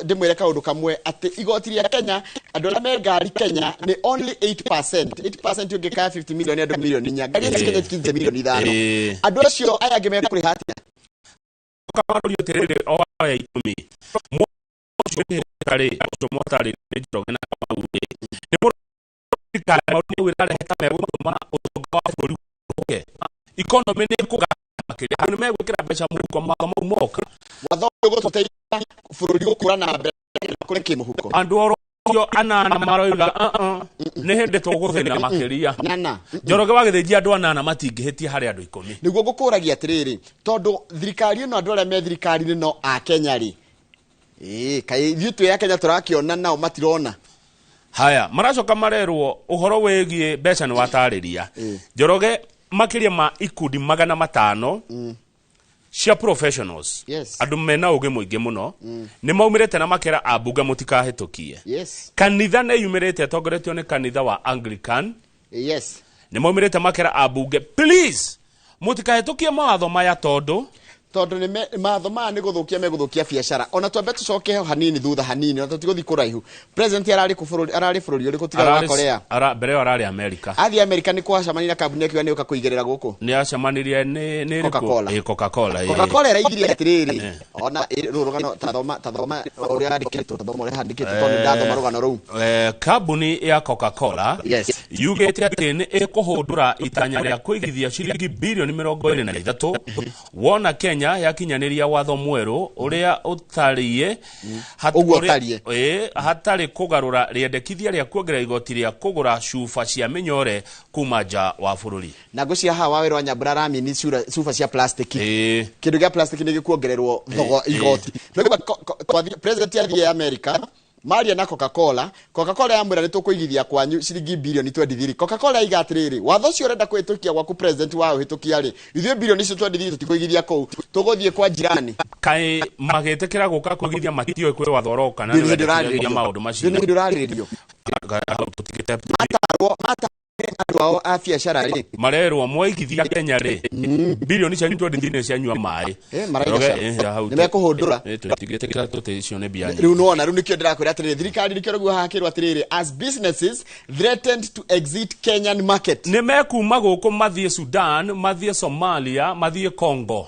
[SPEAKER 2] ndimwire kaundu kamwe ati igoti ria Kenya andu aria me ngari Kenya ni only 8% ungikaya 50 million andu milioni 4 ngari cia Kenya tikinze milioni 5 andu acio aya angi me kuriha atia
[SPEAKER 1] kamaro yoterere oya ikumi mo kare to motari ne jogena kamauye ne mo ka mo wira heta me gutuma utonga buri oke economy ne kuga makiri hanu me gwikira mbeca muhuko mathomo moka
[SPEAKER 2] watho gututeithia bururi gukura na mbere kuri kimuhuko
[SPEAKER 1] andu oro yo anana maroiga ne hende tuguthina makiria
[SPEAKER 2] nana
[SPEAKER 1] Njoroge wagithijia andu anana matingihitie hari andu 10
[SPEAKER 2] niguo gukuragia atiriri tondu thirikari ino andu aria me thirikari no a Kenya ri kai ithu ya Kenya turakiona nao matirona
[SPEAKER 1] haya maracoka marerwo uhoro wegie mbeca ni watariria Njoroge makiria ma ikundi 500 cia professionals andu mena uge muingi muno ni maumirete na makera abunga mutikahitukie kanitha ne yumirete atongoretio ni kanitha wa Anglican ni maumirete makera abunge please mutikahitukie mawatho maya tondu
[SPEAKER 2] ni matho ma ni guthukia me guthukia biashara ona twambe tucoke hanini thutha hanini ona tutigothi kuraihu president arari bururi uri kutiga wa Korea
[SPEAKER 1] mbere arari America
[SPEAKER 2] athi America ni kwacamania na kambuni yake ni uka kuigerera guku
[SPEAKER 1] ni acamanirie ni Coca-Cola
[SPEAKER 2] iraigire atiriri ona rugano tathoma uri andikitwo tathoma uri handikitwo tondu ndathoma rugano ruu
[SPEAKER 1] kambuni ya Coca-Cola yugete ati ni ikuhundura itanya ria kuigithia ciringi bilioni 23 wona Kenya yakinyaniria watho mweru uria utarie hatari kugarura riendekithia ria kuongerera igoti ria kugura cuba cia minyore kuma nja wa bururi
[SPEAKER 2] na gucia hawa wero Nyambura rami ni cuba cia plastic kindu gia plastic ni gikuongererwo thogo igoti president ya America Maria na Coca-Cola yamwira ni tukuigithia kwanyu ciringi bilioni 23 Coca-Cola igatiriri watho cio renda kwitukia gwaku president wao hitukia ri ithuĩ bilioni icio 23 tutikuigithia kou tuguthie kwa jirani
[SPEAKER 1] kai magetekera guka kuigithia matio kwe watho roka na nĩ maundu macio
[SPEAKER 2] ni nduraririo
[SPEAKER 1] tutikite
[SPEAKER 2] mata wao afya sharari
[SPEAKER 1] marerwo mwaigithia Kenya ri bilioni cia 23 cia nyua mai
[SPEAKER 2] nime kuhundura
[SPEAKER 1] tutigite tutecio ne bianya
[SPEAKER 2] riu nona riu nikio ndirakwira atiriri thirikari nikio rugo hakirwa atiriri as businesses threatened to exit Kenyan market
[SPEAKER 1] nime kuma guku mathie Sudan mathie Somalia mathie Congo.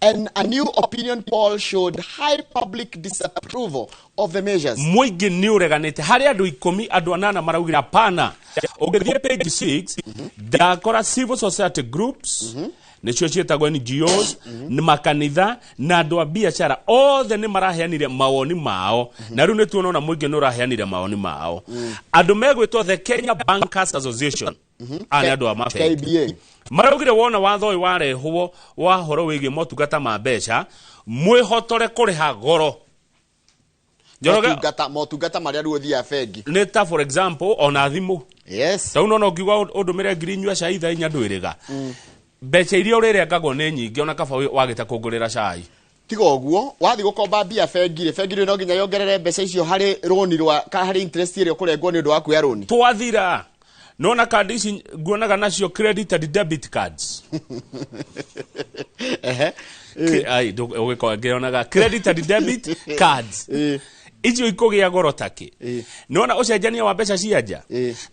[SPEAKER 2] And a new opinion poll showed high public disapproval of the measures.
[SPEAKER 1] Muingi ni ureganite hari andu 10 andu 8 maraugira pana ugithie page 6 dakora civil society groups nicio cietagwo NGOs ni makanitha na andu a biashara othe ni maraheanire mawoni mao na riu nituona muingi ni uraheanire mawoni mao andu megwitwo the Kenya Bankers Association ani andu a
[SPEAKER 2] KBA
[SPEAKER 1] maraugire wona watho uyu warehwo wa horo wigie motungata ma mbeca mwihotore kuriha goro
[SPEAKER 2] Njoroge motungata maria riu thia bengi
[SPEAKER 1] ni ta for example ona thimu tau no ngiwa udumire ngirinywa cai tha inya ndwiriga mbeca iria urirengago ni nyingi ona kaba wagita kungurira cai
[SPEAKER 2] tigo guo wathi gukomba bia bengi no nginya yongerere mbeca icio hari roni rwa hari interest iria kurengwo ni ndu wa kuya roni
[SPEAKER 1] twathira nona card ici nguonaga nacio credit and debit cards ai ugiko ngeonaga credit and debit cards icio ikugia goro take nona ucenjania wa mbeca cianja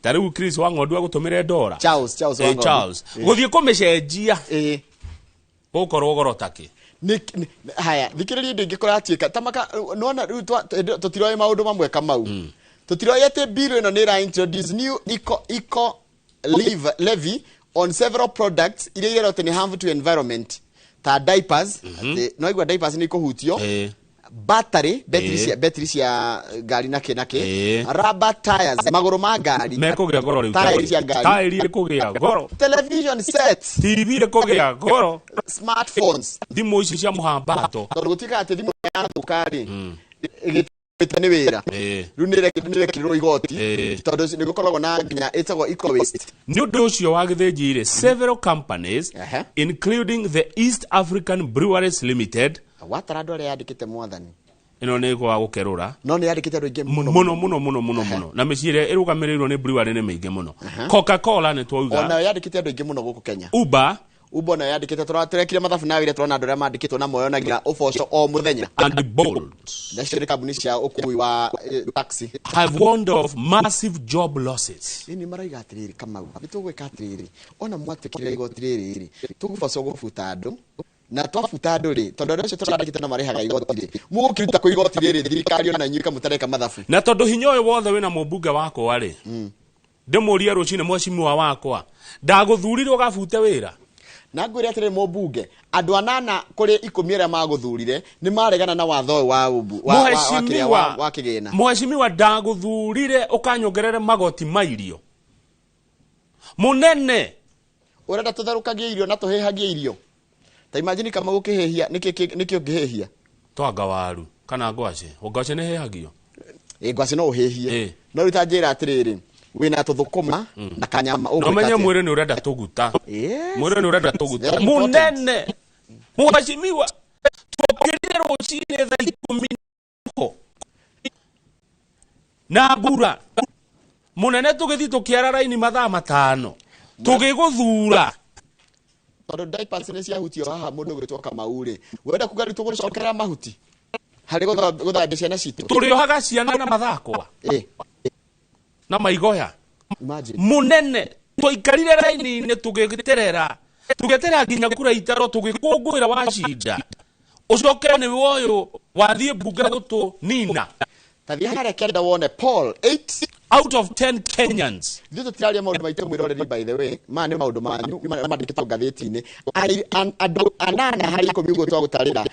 [SPEAKER 1] tariu Chris wa Ng'ondu agutumire $1 Charles guthie kumicenjia gukorwo goro take
[SPEAKER 2] haya thikiriria ndingikora atiika tamaka nona riu tutiroye maundu mamwe kamau tutiroyete bill ino nira introduce new eco levy on several products iria irote ni harmful to environment ta diapers no igwa diapers ni kuhutio battery cia gari nake rubber tires maguru ma gari
[SPEAKER 1] mekugia goro riu tire kugia goro
[SPEAKER 2] television sets
[SPEAKER 1] TV kugia goro
[SPEAKER 2] smartphones
[SPEAKER 1] thimu ici cia muhambato
[SPEAKER 2] gutika ati thimu ya tukari ni wira riu nire kiriro igoti tondu ni gukoragwo na nginya etagwo eco waste
[SPEAKER 1] ni undu ucio wagithinjire several companies including the East African Breweries Limited
[SPEAKER 2] watara andu aria yandikite mwathani
[SPEAKER 1] ino ni kwa gukerura
[SPEAKER 2] no ni yandikite andu ingi
[SPEAKER 1] muno na micire irugamirirwo ni brewery ni mingi muno Coca-Cola ni twauga
[SPEAKER 2] ona yandikite andu ingi muno guku Kenya
[SPEAKER 1] Uber
[SPEAKER 2] na yandikite turekire mathabu na wire turona andu aria mandikitwo na moyo nagira uboco o muthenya
[SPEAKER 1] and Bolt
[SPEAKER 2] nacio kambuni cia ukui wa taxi
[SPEAKER 1] have warned of massive job losses
[SPEAKER 2] ni maraiga atiriri Kamau bitugwika atiriri ona mwatikire igoti riri tuguboco gubuta andu na twafuta nduri tondu andu acio turandikite na marihaga igoti mugukiruta ku igoti riri thirikari ona nyuika mutareka mathabu
[SPEAKER 1] na tondu hinyo uyu wothe wina mubunge wakwa ri ndimuria rucine mweshimiwa wakwa ndaguthurire ugabute wira
[SPEAKER 2] na ngwire atire mubunge andu anana kuri 10 aria maguthurire ni maregana na watho wa kigina
[SPEAKER 1] mweshimiwa ndaguthurire ukanyongerere magoti mairio munene
[SPEAKER 2] urenda tutharukagie irio na tuhehagie irio ta imagine kama gukihehia nikio ngihehia
[SPEAKER 1] twanga waru kana ngwaci ngwaci ni hehagio
[SPEAKER 2] ngwaci no uhehie no rutanjira atiriri wina tuthukuma na kanyama
[SPEAKER 1] no menye mwire ni urenda tuguta mwire ni urenda tuguta munene mwashimiwa twokirire rucine tha 10 na bura munene tugithi tukiara raini mathaa 5 tugiguthura
[SPEAKER 2] tondu diapers ni ciahutio haha mundu gwitwo Kamauri wenda kuga tuguricokera mahuti hari guthambia ciana citu
[SPEAKER 1] turiohaga ciana na mathakwa na maigoya munene twikarire raini-ini tugigiterera nginya kura itaro tugikungwira wacinda ucoke ni woyo wathie mbunge gutu nina
[SPEAKER 2] tathia haria kenda wone Paul 8
[SPEAKER 1] out of 10 Kenyans
[SPEAKER 2] thito tiraria maundu maitu mwiroreri by the way ma ni maundu manyu mandikitwo ngatheti-ini andu anana hari 10 uguo twagutarira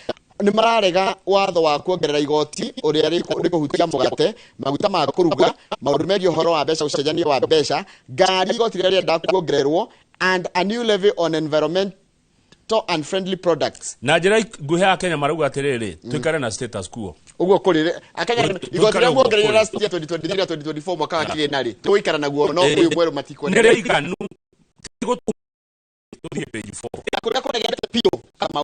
[SPEAKER 2] ni mararega watho wa kuongerera igoti uria rikuhutia mugate maguta ma kuruga maundu megie horo wa mbeca ucenjania wa mbeca ngari igoti riria rienda kuongererwo and a new levy on environmental and friendly products
[SPEAKER 1] na njira nguhe a Kenya marauga atiriri twikare na status quo
[SPEAKER 2] uguo kurire akanya igoti ria muongerera last year 2023 2024 mwaka wa kigina ri twikara naguo no uyu mweru matikwo
[SPEAKER 1] ni riganu tigo tuthie page 4
[SPEAKER 2] akuria kuregete pio kama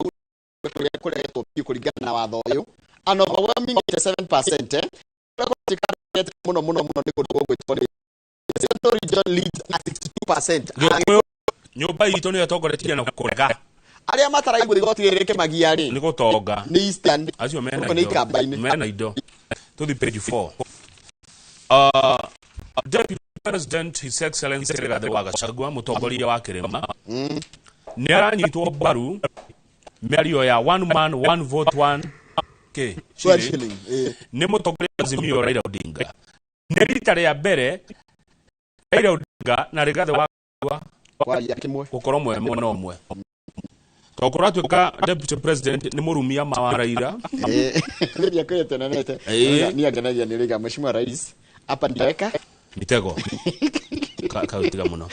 [SPEAKER 2] kuregetwo pio kuringana na watho uyu and overwhelming 87% muno ni kundu gwitwo ri Central Region leads at 62%.
[SPEAKER 1] Nyumba itu ni atongoretie na kurega
[SPEAKER 2] aria mataraigwa igoti riri kimagia ri
[SPEAKER 1] ni gutonga
[SPEAKER 2] ni Eastern
[SPEAKER 1] acio
[SPEAKER 2] mena
[SPEAKER 1] indo to the page 4 Deputy President His Excellency Rigathi wa Gachagua mutongoria wa Kirima ni aranyitwo baru miario ya one man one vote one shilling ni mutongoria Azimio Raila Odinga ni rita ria mbere Raila Odinga na Rigathi wa
[SPEAKER 2] kwaria kimwe
[SPEAKER 1] gukorwo mwe no mwe tokora twika Deputy President ni murumia mawaraira
[SPEAKER 2] ndia kwete na nete ni anganagia ni riga mheshimiwa rais hapa ndaweka
[SPEAKER 1] mitego kautiga muno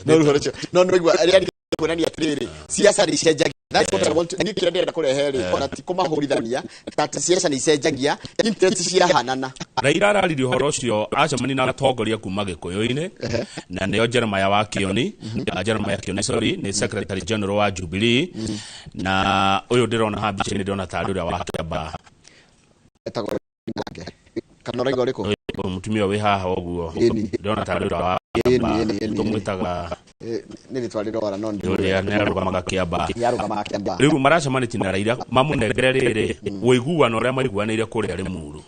[SPEAKER 2] no ruhorecho no igwa ari kunani atiriri siasa ni cenjagia that's what I want to ni kirenda kureheri ona ti kumahurithania tata siasa ni cenjagia interest cia hanana
[SPEAKER 1] Raila arariri horo ucio acemani na atongoria kuma Gikuyu-ini na nio Jeremiah wa Kioni Jeremiah Kioni sorry ni Secretary General wa Jubilee na uyu ndirona habice ni ndirona tari uria wa Kiamba
[SPEAKER 2] etagwo kanora igoriko
[SPEAKER 1] mutumia wi haha oguo ndirona tari uria wa tumwitaga
[SPEAKER 2] ni twariro ora no
[SPEAKER 1] ndio ne arugamaga Kiamba
[SPEAKER 2] yarugamaga Kiamba
[SPEAKER 1] riu maracemanitie na Raila mamunengere riri wiguano uria maiguanire kuria Limuru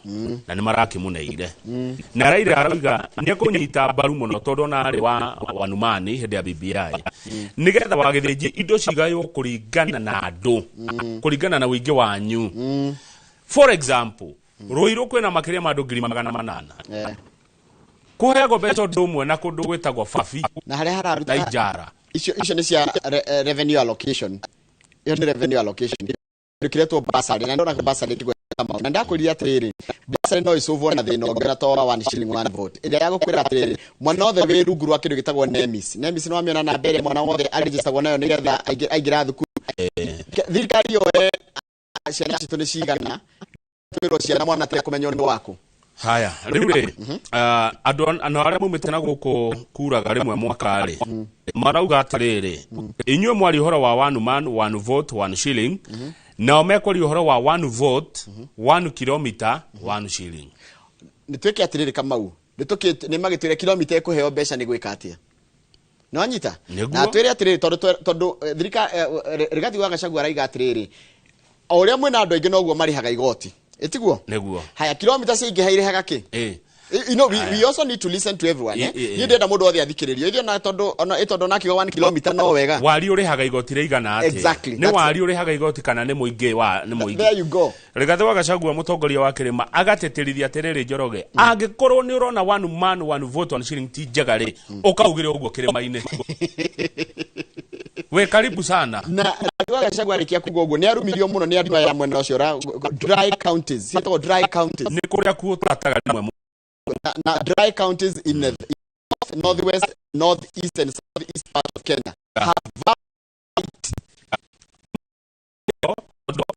[SPEAKER 1] na ni marakimuneire na Raila arauga ni akunyita mbaru muno tondu na ari wa wanumani hindi ya BBI nigetha wagithinji indo cigayo kuringana na andu kuringana na wingi wanyu for example Ruiru kwina makiria ma andu 800 kuhego beto ndumwe na kundu gwitagwo Fafi
[SPEAKER 2] na haria hararuta
[SPEAKER 1] na Ijara
[SPEAKER 2] icio ni cia revenue allocation iyo ni revenue allocation ndikiretwo basari na ndona basari kigwe kama na ndakuria atiriri basari no isolve na thina ongera to 1 shilling 1 vote ida yago kwira atiriri mwana othe wi rungu rwa kindu gitagwo nemis no amiona na mbere mwana othe registerwo nayo ni getha aigira thukuru thirikari yo ciana citu ni cigana twiro ciana mwana tere kumenyo ndu wako
[SPEAKER 1] haya riu ri andu aria mumite na guku kuraga rimwe mwaka ri marauga atiriri inyue mwari horo wa one man one vote one shilling na mekori horo wa one vote 1 kilometer 1 shilling
[SPEAKER 2] ni tweke atiriri Kamau ni magitwire kilomita ikuheo mbeca ni gwika atia no anyita na twire atiriri tondu thirika Rigathi wa Gachagua araiga atiriri uria mwena andu aingi noguo marihaga igoti etiguo
[SPEAKER 1] neguo
[SPEAKER 2] haya kilomita cingi hairehaga ki You know, we also need to listen to everyone. You ndenda mundu othe athikiririo. Ithio na tondu na kigo 1 kilometer no wega.
[SPEAKER 1] Wari uri haga igoti reigana ati.
[SPEAKER 2] Exactly.
[SPEAKER 1] Ni wari uri haga igoti kana ni muingi wa ni muingi.
[SPEAKER 2] There you go.
[SPEAKER 1] Rigathi wa Gachagua mutongoria wa Kirima agateterithia atiriri Njoroge. Angikorwo ni urona one man one vote on shilling ti njagari. Ukaugire uguo Kirima-ini. We karibu sana.
[SPEAKER 2] Na Gachagua arikia kuga uguo ni arumirio muno ni andu aya mwena ucio dry counties. Sito dry counties.
[SPEAKER 1] Ni kuria ku tataga rimwe.
[SPEAKER 2] Na dry counties in the northwest, northeast and southeast part of Kenya have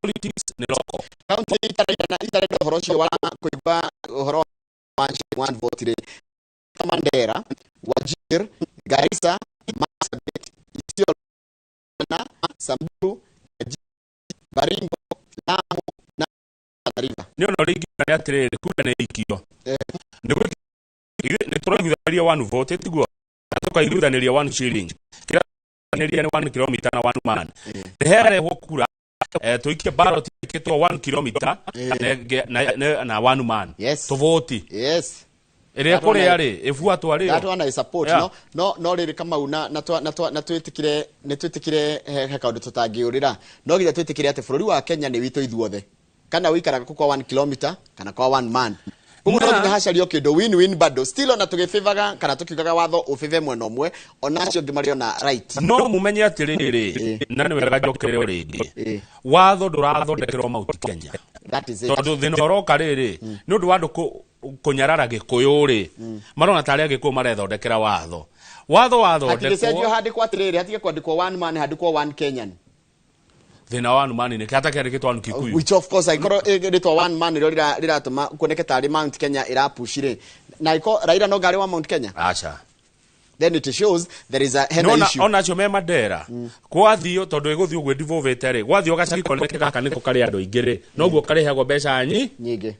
[SPEAKER 1] politics ni local.
[SPEAKER 2] County itaraida uhoro ucio wa kuigua uhoro wa one vote re Mandera, Wajir, Garissa, Marsabit, Isiolo, Samburu, Baringo, Lamu na River.
[SPEAKER 1] Nio no rigi na atiriri kuda na ikio. Ni turaigitharia one vote tiguo. Tukaigithaniria one shilling. Kira neria ni 1 kilometer na 1 man. Here hokura tuikie ballot ikitwa 1 kilometer na 1 man.
[SPEAKER 2] Yes.
[SPEAKER 1] To vote.
[SPEAKER 2] Yes.
[SPEAKER 1] Ere kore yari efuatwo ari.
[SPEAKER 2] That one I support. No riri kama una na twetikire he kaundu tutangiurira. No githa twetikire ati bururi wa Kenya ni wito ithuothe. Kana wikaraga kwa 1 kilometer kana kwa 1 man. Umu no nginya hacario kindu win bado still ona tugifivaga kana tukiugaga watho ufive mwena umwe onacio ngimari ona right.
[SPEAKER 1] No mumenye atiriri na ni wega njokere ringi. Watho ndurathondekerwo Mount Kenya.
[SPEAKER 2] That is it.
[SPEAKER 1] Tondu thina oroka riri ni undu wa andu kunyarara gikuyu ri marona tari agikuyu marethondekera watho wathondekwo
[SPEAKER 2] atigecenjio handikwo atiriri hatige kwandikwo 1 man handikwo 1 Kenyan.
[SPEAKER 1] Thina wa 1 man ni kata kerikitwo anu Kikuyu,
[SPEAKER 2] which of course ikoro ritwa 1 man riratuma kuoneke tari Mount Kenya irapushire na iko Raila no gari wa Mount Kenya.
[SPEAKER 1] Acha
[SPEAKER 2] then it shows there is a issue.
[SPEAKER 1] Ona cio me Mandera kwathio tondu iguthio gwe divovete ri gwathio gacaki koneke gaka niko kari andu ingire noguo karihagwo mbeca nyingi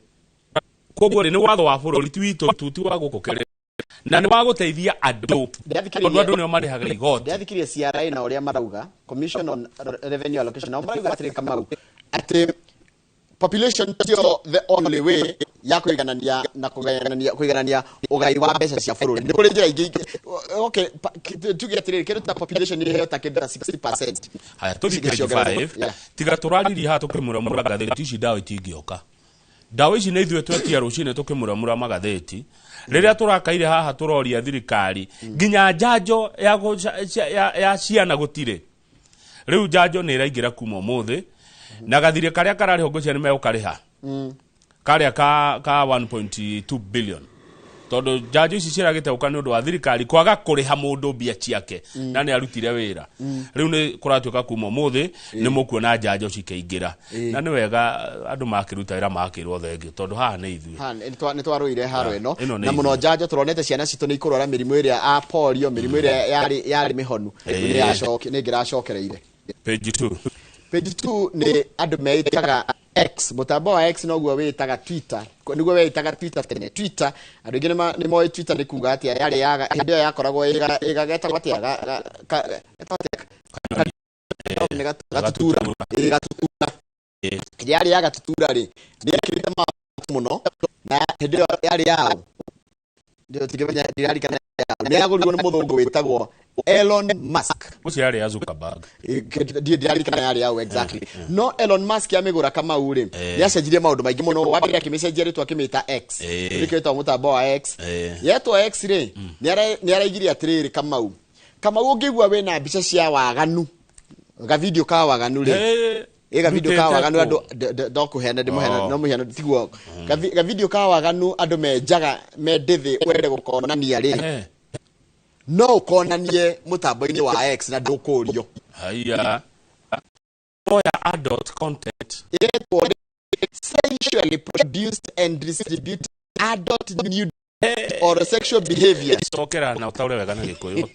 [SPEAKER 1] koguo ni watho wa bururi twitu tuti wa gukukere na ni wa guteithia andu tondu andu nio marihaga igoti.
[SPEAKER 2] Ndiathikirie CRA na uria marauga Commission on Revenue Allocation na marauga atiri kama ati population tio the only way ya kuiganania na kuiganania ugai wa mbeca cia bururi ni kuri njira ingi. Okay, tugiatiriri kiru ta population ni heta kenda 60%.
[SPEAKER 1] Haya tuthike 5 tiga turariri ha tukimuramura gatheti ici dawa itingioka. Dawa ici ni ithuĩ twetia rucine tukimuramura magatheti riria turakaire haha turoria thirikari nginya njanjo ya ciana gutire. Riu njanjo ni iraingira kuma umuthi na gathire karia karari hongo cia ni megukariha karia ka 1.2 billion tondu njanjo ici ciragite uka ni undu wa thirikari kwaga kuriha mundu mbia ciake na ni arutire wira. Riu ni kuratuika kuma umuthi ni mukuona njanjo cikaingira na ni wega andu makiruta wira makirwo thengi tondu haha ni ithuĩ
[SPEAKER 2] ni twaruire haro eno na muno njanjo turonete ciana citu ni ikurora mirimu iria a polio mirimu iria yari mihonu ni ngiracokereire.
[SPEAKER 1] Page 2
[SPEAKER 2] ni andu meitaga X mutambo wa X noguo witaga Twitter niguo witaga Twitter tene Twitter andu ingi ni moe Twitter ni kuga atia yari yaga hindi yo yakoragwo igageta gatiaga gatutura yari yaga tutura ri ndikirite ma muno na hindi yo yari yao ndio tigemenya dirari kana ni agurwo ni muthungu witagwo Elon Musk.
[SPEAKER 1] Uci yari ya Zuckerberg.
[SPEAKER 2] Dirari kana yari yao exactly. No Elon Musk yamigura kama uri. Yacenjirie maundu maingi muno wabira kimicenjia ritwa kimita X. Rikitwa mutambo wa X. Yetwa X ri ni araigiria atiriri kama ungigwa we na mbica cia waganu. Ga video ka waganu ri. Ega video ka waganu andu dokuhena ndimuhena no muhena tiguo. Ga video ka waganu andu menjaga mendithi wende gukonania ri. No ukonanie mutambo-ini wa X na ndukurio.
[SPEAKER 1] Haya. Oya adult content.
[SPEAKER 2] It was sexually produced and distributed adult nude or sexual behavior.
[SPEAKER 1] Stokera na utaure wega na Gikuyu.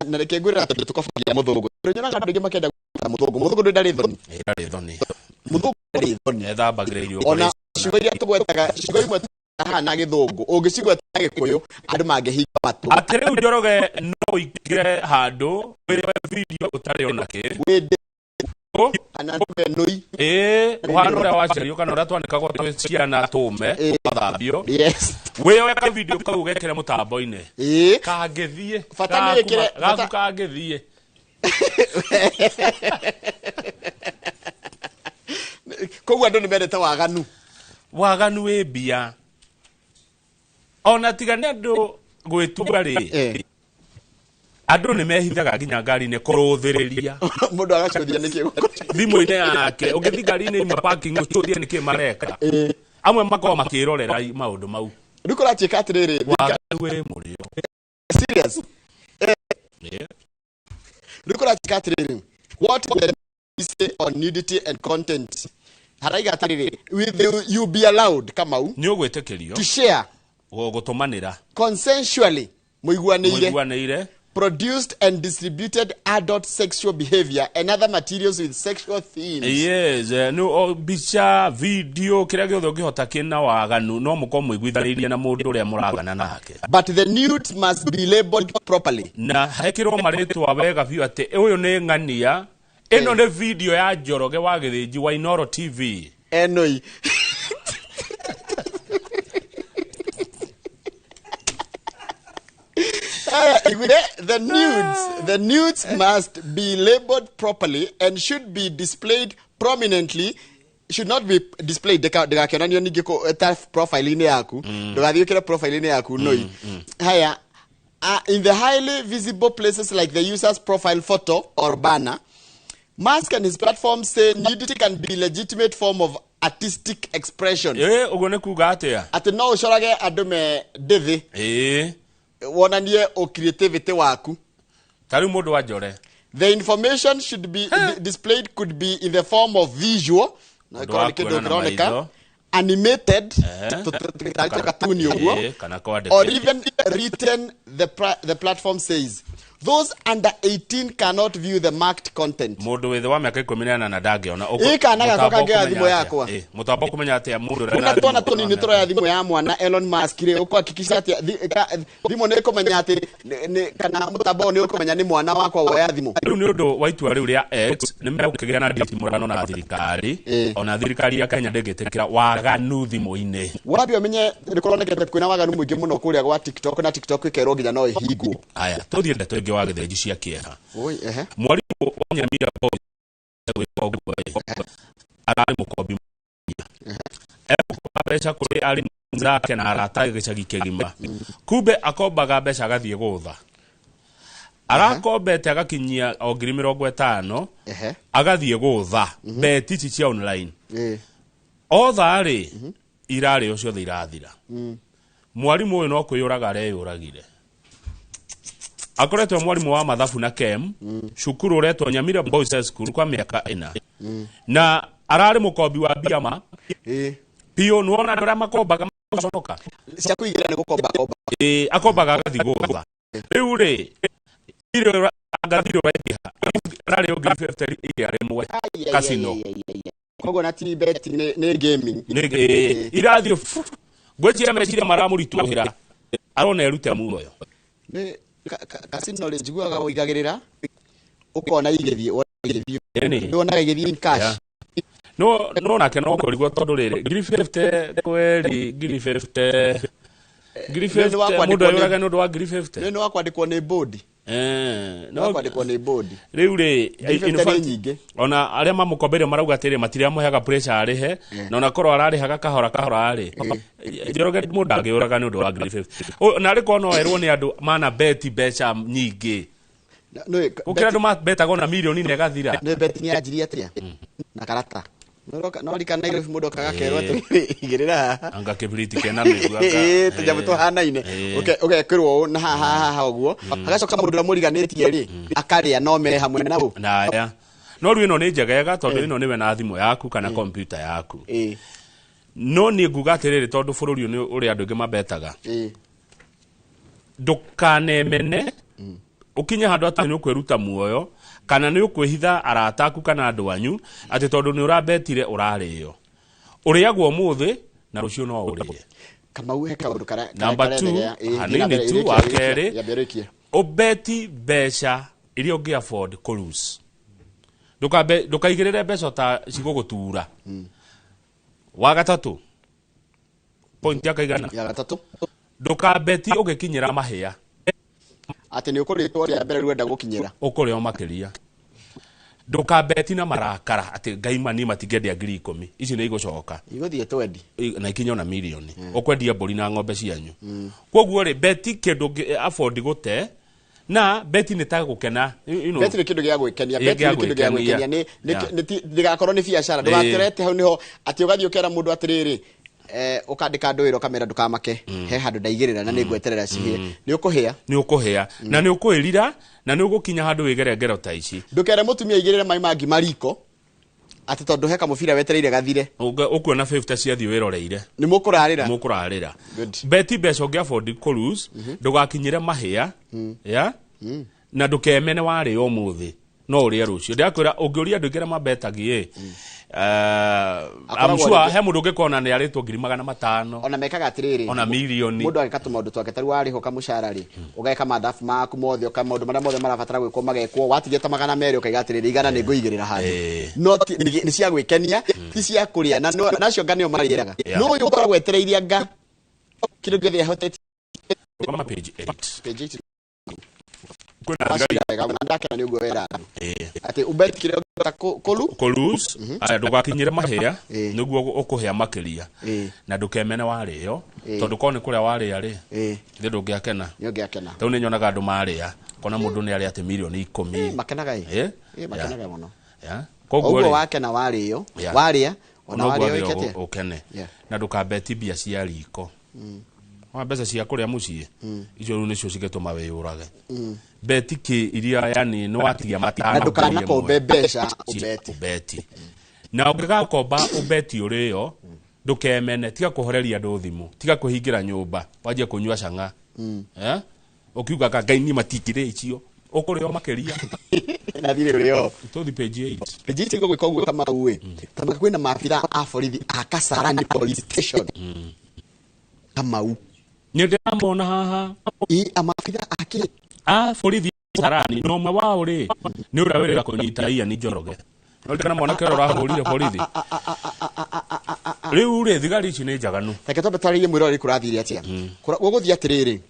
[SPEAKER 2] Na rekegura tukafukia muthungu. Nyona kandu ngi makenda muthungu ndari thoni.
[SPEAKER 1] Ndari thoni.
[SPEAKER 2] Muthungu ndari thoni.
[SPEAKER 1] Etha bagreirio.
[SPEAKER 2] Ona cigoria tugwetaga cigoimwe aha na githungu ungicigwa ta Gikuyu andu mangehinga matu
[SPEAKER 1] atiriu Njoroge no ikire handu wire video utari onake
[SPEAKER 2] ana nui
[SPEAKER 1] uhana uria waciario kana uria twanikagwo twi ciana tume mathambio
[SPEAKER 2] yes
[SPEAKER 1] wewe ka video kau gekere mutambo-ini kangithie
[SPEAKER 2] fatani ekire
[SPEAKER 1] gaku kangithie
[SPEAKER 2] koguo andu ni mendete waganu
[SPEAKER 1] wi mbia ona tiga ni andu gwituga ri andu ni mehithaga nginya ngari-ini kuruthiriria
[SPEAKER 2] mundu agacuthia niki
[SPEAKER 1] thimu-ini yake ugithi ngari-ini ima parking ucuthie niki mareka amwe makoo makirorera maundu mau
[SPEAKER 2] riku rachika atiriri
[SPEAKER 1] waganu wi murio
[SPEAKER 2] serious riku rachika atiriri what the say on nudity and content haraiga atiriri will you be allowed Kamau
[SPEAKER 1] ni ugwitikirio
[SPEAKER 2] to share
[SPEAKER 1] gutumanira
[SPEAKER 2] consensually
[SPEAKER 1] muiguanire
[SPEAKER 2] produced and distributed adult sexual behavior and other materials with sexual themes.
[SPEAKER 1] Yes, no bicha video kira giothe ngihota kina waganu no muko muiguithanirie na mundu uria muragana nake.
[SPEAKER 2] But the nudes must be labeled properly.
[SPEAKER 1] Na hekirwo maritwa wega biu ati uyu ni ng'ania ino ni video ya Njoroge wa Githinji wa Inoro TV.
[SPEAKER 2] Enoi. The nudes must be labeled properly and should be displayed prominently. Should not be displayed. Ndegakionanio ningi ko profile-ini yaku. Ndogathiukire profile-ini yaku noi. Haya, in the highly visible places like the user's profile photo or banner, Musk and his platform say nudity can be a legitimate form of artistic expression.
[SPEAKER 1] Ugo ne kuga atia.
[SPEAKER 2] Ati no ucorage andu me ndithi. Wonanie o creativity waku.
[SPEAKER 1] Tari mundu wa Njore.
[SPEAKER 2] The information should be displayed could be in the form of visual, animated, or even written. The platform says those under 18 cannot view the marked content.
[SPEAKER 1] Mundu withe wa miaka 18 na ndagiona
[SPEAKER 2] kana gakoka ngea thimu yakwa
[SPEAKER 1] mutambo kumenya ati mundu
[SPEAKER 2] kuna tona toni ni toro ya thimu ya mwana Elon Musk ri ukwakikisha ati thimu ni kumenya ati kana mutambo ni ukumenya ni mwana wakwa wa ya thimu
[SPEAKER 1] riu ni undu wa itua riu ria X ni megukigia na nditimurano na thirikari ona thirikari ya Kenya ndegetekira waganu thimu-ini
[SPEAKER 2] wapi amenye ni koronekete kwina waganu mwingi muno kuria gwa TikTok na TikTok ikerwo nginya no ihingwo
[SPEAKER 1] aya tuthie ndeto ingi wa Githinji cia kieha mwarimu wa Nyamira arari mukombi mbeca kuri ari zake na arata gicagi kigima kumbe akombaga mbeca agathie gutha arakombete agakinyia o 50,000 agathie gutha beti cia online otha ri irari ucio the irathira mwarimu uyu no kwiyuraga areyuragire akoretwo mwarimu wa mathabu na kem cukuru uretwo Nyamira Boys School kwa miaka 4 na arari mukombi wa biama pio nuona ndora makombaga maconoka
[SPEAKER 2] cia kuigira ni gukomba
[SPEAKER 1] akombaga agathi gutha riu ri iro agathiro wendia rari o 50 ile remwe casino
[SPEAKER 2] kogo na bet ni gaming
[SPEAKER 1] irathio gwetira meciria maramurituhira arona erute muoyo
[SPEAKER 2] ni casino le jiguaga uigagirira ukona igithie ndona igithie cash
[SPEAKER 1] no nake no kurigwo tondu riri 50 kweli 50 mundu ayuraga nundu wa 50
[SPEAKER 2] no akwandikwo ni board no akwandikwo ni board
[SPEAKER 1] riu ri ona aria mamukombeire marauga atiri matiria muheaga pressure arihe na ona korwo ararihaga kahora ari Njoroge mundu angiyuraga nundu wa 50 na riko no erwo ni andu mana beti becha nyingi ukira andu mabetaga na milioni ne gathira
[SPEAKER 2] no beti ni ajiri atia na karata no rikana ile mundu kagakerwo igirira
[SPEAKER 1] anga kibiriti kena migua
[SPEAKER 2] tujabu tuhanaine kirwo na ha oguo agacoka mundu amuriganitie ri akaria no mere hamwe nabo
[SPEAKER 1] na ya no riu ino ni njegega tondu ino niwe na thimu yaku kana computer yaku no ni nguga atiriri tondu bururi ni uri andu ingi mabetaga ndukanemene ukinya handu ati ni ukwiruta muoyo kana ni ukwihitha arataku kana andu anyu ati tondu ni urabetire urario uriagwo muthi na rucio no urie
[SPEAKER 2] Kamau heka undu kara
[SPEAKER 1] number 2 hanini tu akeri ubeti besha ili ungi afford cruise Ndukaigirire mbeca ta cigugutura. Wa gatatu. Point ya kaigana.
[SPEAKER 2] Ya gatatu.
[SPEAKER 1] Ndukabeti ugikinyira mahia.
[SPEAKER 2] Ati ni ukuritwo ria mbere rwenda gukinyira.
[SPEAKER 1] Ukureo makiria. Ndukabeti na marakara ati gaimani matigende 10,000. Ici ni igucoka.
[SPEAKER 2] Igũthie twendi.
[SPEAKER 1] Na ikinya na milioni. Ukwendia mburi na ng'ombe cianyu. Koguo ri beti kindu afford gute na beti ni ta gukena.
[SPEAKER 2] Beti ni kindu gia gwikenia. Beti ni kindu gia gwikenia. Ni ndigakorwo ni biacara. Ndugaterete hau niho ati ugathie ukera mundu atiriri ukandika ndwiro kamera ndukamake he handu ndaigirira na ningweterera cihie ni ukuhia na ni ukuirira na ni ugukinya handu wigere ngero ta ici ndukere mutumia igirire mai mangi mariko ati tondu heka mubira wetereire gathire
[SPEAKER 1] ukuona 50 ciathi wiroreire
[SPEAKER 2] ni mukurarira
[SPEAKER 1] beti beca ungi afford cruise ndugakinyire mahia ya na ndukemene wari umuthi no uri rucio ndakwira ungiuria ndukira mabetagi I'm sure he mundu ngikona ni aritwo 500,000
[SPEAKER 2] ona mekaga atiriri
[SPEAKER 1] ona milioni
[SPEAKER 2] mundu agikatu maundu twake taru wariho kamushara ri ugeka mathafu maku mothe uka maundu maria mothe marabatara gwikwo magekwo watige ta 200 ukaiga atiriri igana ni nguigirira handu no ni cia gwikenia ti cia kuria na nacio nganio mariraga no uyu ukoragwo wetereirie nga kindu githe hoteti
[SPEAKER 1] kama page 8
[SPEAKER 2] kuna ndake ni ugo wera ati ubet kire
[SPEAKER 1] kolus ndugakinyire mahia niguo ukuhia makiria na ndukemene wario tondu kone kuria waria ri ndi ndungiakena tau ni nyonaga andu maria kona mundu ni ari ati milioni 10
[SPEAKER 2] makenaga makenaga muno
[SPEAKER 1] koguo
[SPEAKER 2] wakena wario waria ona wario ikete
[SPEAKER 1] ukene na ndukabeti bia cia riko wa mbeca cia kuria mucii icio ru nicio cigetuma wiyurage beti ki iria yani no atigia matana
[SPEAKER 2] ndukana ko mbeca
[SPEAKER 1] ubeti na ungigakomba ubeti urio ndukemene tiga kuhoreria andu thimu tiga kuhingira nyumba waje kunyua canga ukiuga gaini matikire icio ukurio makiria
[SPEAKER 2] na thire urio
[SPEAKER 1] tuthi page 8
[SPEAKER 2] page 8 ngo gwikogwo kama uwe tamaka kwina maafitha a borithi a Kasarani police station kama u
[SPEAKER 1] ni ndamona haha
[SPEAKER 2] amafitha ake
[SPEAKER 1] borithi Kasarani no mwe wao ri ni uria wirira kunyita iya ni Njoroge no kana mwana kero rahurire borithi riu ri thigari ici ni njaganu
[SPEAKER 2] reke tobe twaririe mwiro ri kurathire atia guguthia atiriri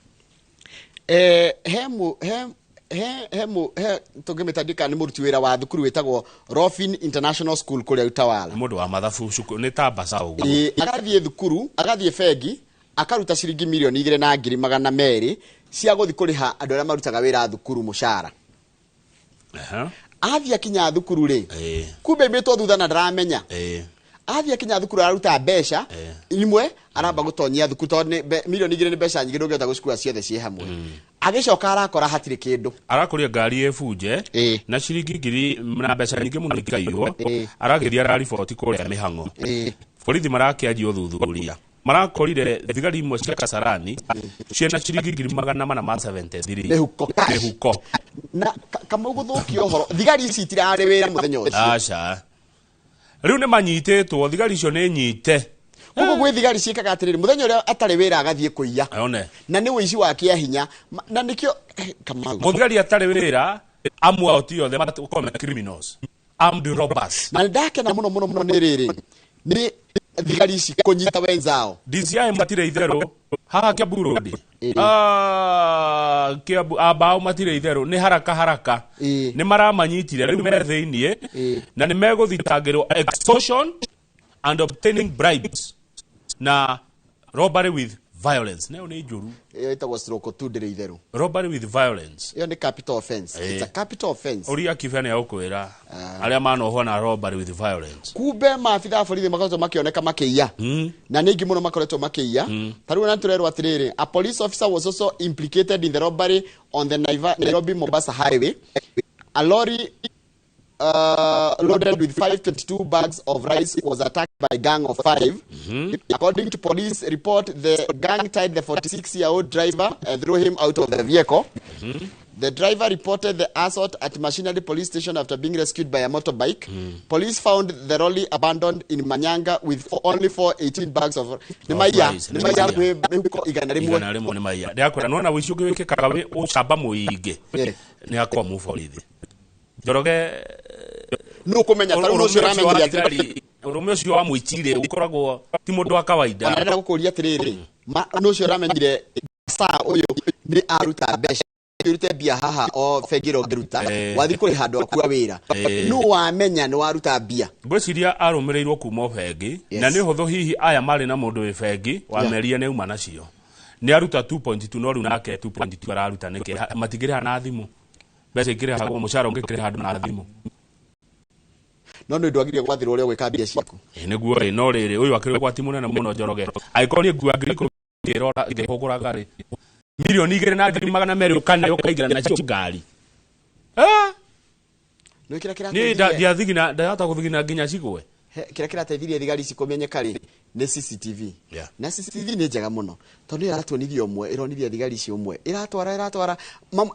[SPEAKER 2] tungimitandika ni muruti wira wa thukuru witagwo Rofin International School kuria Utawala
[SPEAKER 1] mundu wa mathafu ni tabasa uguo
[SPEAKER 2] agathie thukuru agathie fegi akaruta ciringi milioni 2,200 cia guthi kuriha andu aria marutaga wira thukuru mushara athia kinya thukuru ri kumbe mbitwo thutha na ndaramenya athia kinya thukuru aruta mbeca imwe aramba gutonyia thukuru tondu milioni 2 ni mbeca nyingi ndungihota gucukua ciothe cie hamwe agicoka arakora hatire kindu
[SPEAKER 1] arakuria ngari ebunje na ciringi 1,000 na mbeca nyingi muno ikaiywo aragithia ara report kuria mihango borithi marakianjia uthuthuria marakorire thigari imwe cia Kasarani ciena ciringi 473
[SPEAKER 2] nehuko na kama guthukio horo thigari ici tirare wira muthenya ucio
[SPEAKER 1] aca riu ni manyititwo thigari icio ni nyite
[SPEAKER 2] kuko gwe thigari ciikaga atiriri muthenya uria atari wira agathie kuiya
[SPEAKER 1] one
[SPEAKER 2] na ni wici wa kiahinya na nikio kama
[SPEAKER 1] muthigari atari wira amwe otio the matukome criminals armed robbers
[SPEAKER 2] na ndake na muno ni riri ni thigari ici kunyita wenzao
[SPEAKER 1] DCI matire itherũ haha Kiambu Road Kiambu abao matire itherũ ni haraka ni maramanyitire rĩu me thĩinĩ na ni megũthitangĩrwo extortion and obtaining bribes na robbery with violence nayo ni njũru
[SPEAKER 2] iyo itagwo stroke 2 ndĩrĩ itherũ
[SPEAKER 1] robbery with violence
[SPEAKER 2] iyo ni capital offense it's a capital offense
[SPEAKER 1] uria kibene ya ukwira aria manohwo na robbery with violence
[SPEAKER 2] kumbe maafitha borithi makoretwo makioneka makiia na ningi muno makoretwo makiia taru na turerwo atiriri a police officer was also implicated in the robbery on the Nairobi Mombasa highway a lorry loaded with 522 bags of rice was attacked by a gang of 5. According to police report, the gang tied the 46-year-old driver and threw him out of the vehicle. The driver reported the assault at Machinery Police Station after being rescued by a motorbike. Police found the lorry abandoned in Manyanga with only 418 bags of rice.
[SPEAKER 1] Igana rimwe ni maiya. Ndiakwira nona wici ungi wikikaga wi ucamba muingi. Ni akwa mu borithi. Njoroge
[SPEAKER 2] no kumenya taru no ciramenyire atiri
[SPEAKER 1] urume ucio wa muichire ukoragwo ti mundu wa kawaida
[SPEAKER 2] anataka kukuria atiriri no ciramenyire saa uyu ni aruta besha urute bia haha o fegiro geruta wathi kuri handu akua wira no wamenya ni waruta bia
[SPEAKER 1] ngwiciria arumirirwo kuma bengi na ni huthu hihi aya mari na mundu wi bengi wameria ne uma nacio ni aruta 2.2 no ru nake 2.2 araruta niki matigire na thimu bese ikire hago mushara ngikire handu na thimu
[SPEAKER 2] no ndu agirie gwathirwo uria gwika bia ciaku
[SPEAKER 1] niguo ri no riri uyu akiri gwati munene muno Njoroge aikoni ngua ngiri kirora igikuguraga ri milioni 2,200 ukane ukaigira na cio ngari
[SPEAKER 2] no kira
[SPEAKER 1] ni dia thigina ndahota kuthigina nginya cigwe
[SPEAKER 2] kira teithirie thigari cikumenyeka ri ni CCTV na CCTV ni njega muno tondu iratuonithia umwe ironithia thigari ci umwe iratwara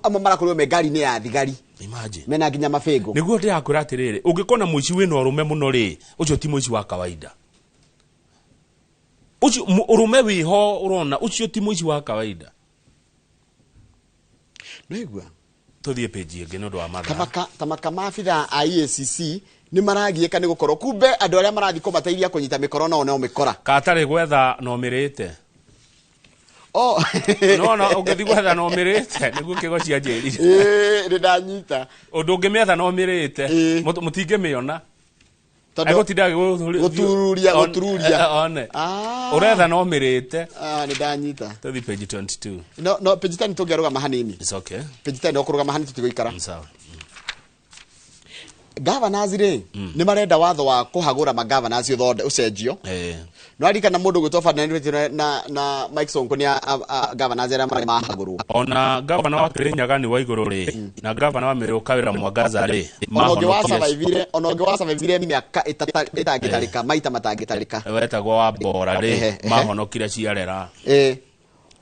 [SPEAKER 2] ama marakorwo me ngari ni ya thigari
[SPEAKER 1] imagine
[SPEAKER 2] mena nginya mafengo
[SPEAKER 1] niguo ndiakura atiriri ungikona muici wina urume muno ri ucio ti muici wa kawaida ucio urume wiho urona ucio ti muici wa kawaida
[SPEAKER 2] Nigua
[SPEAKER 1] tuthie page ingi no ndo wa matha
[SPEAKER 2] tamaka maabitha a EACC ni maragieka ni gukorwo kumbe andu aria marathi kumateithia kunyita mikoro no mikora
[SPEAKER 1] katari gwetha no mirite no ungithi gwetha no mirite niguo kigocia njeri
[SPEAKER 2] ni ndanyita
[SPEAKER 1] undu ungimetha no mirite mutinge miona ego tidage
[SPEAKER 2] gutururia
[SPEAKER 1] one uretha no mirite
[SPEAKER 2] ni ndanyita
[SPEAKER 1] tuthi page 22
[SPEAKER 2] no page 10 tungeruga mahanini
[SPEAKER 1] it's okay
[SPEAKER 2] page 10 okuruga mahani tutigoikara
[SPEAKER 1] sawa
[SPEAKER 2] governors ri ni marenda watho wa kuhagura magavana cio thonde ucenjio no arika na mundu gwitofa na Mike Sonko ni governors era mari mahagurwo
[SPEAKER 1] ona governor wa Kirinyaga ni wa iguru ri na governor wa Meru Kawira Mwangaza ri
[SPEAKER 2] onoge wa survivire miaka itagitarika maita matagitarika
[SPEAKER 1] wetagwo wa Bora ri mahonokire ciarera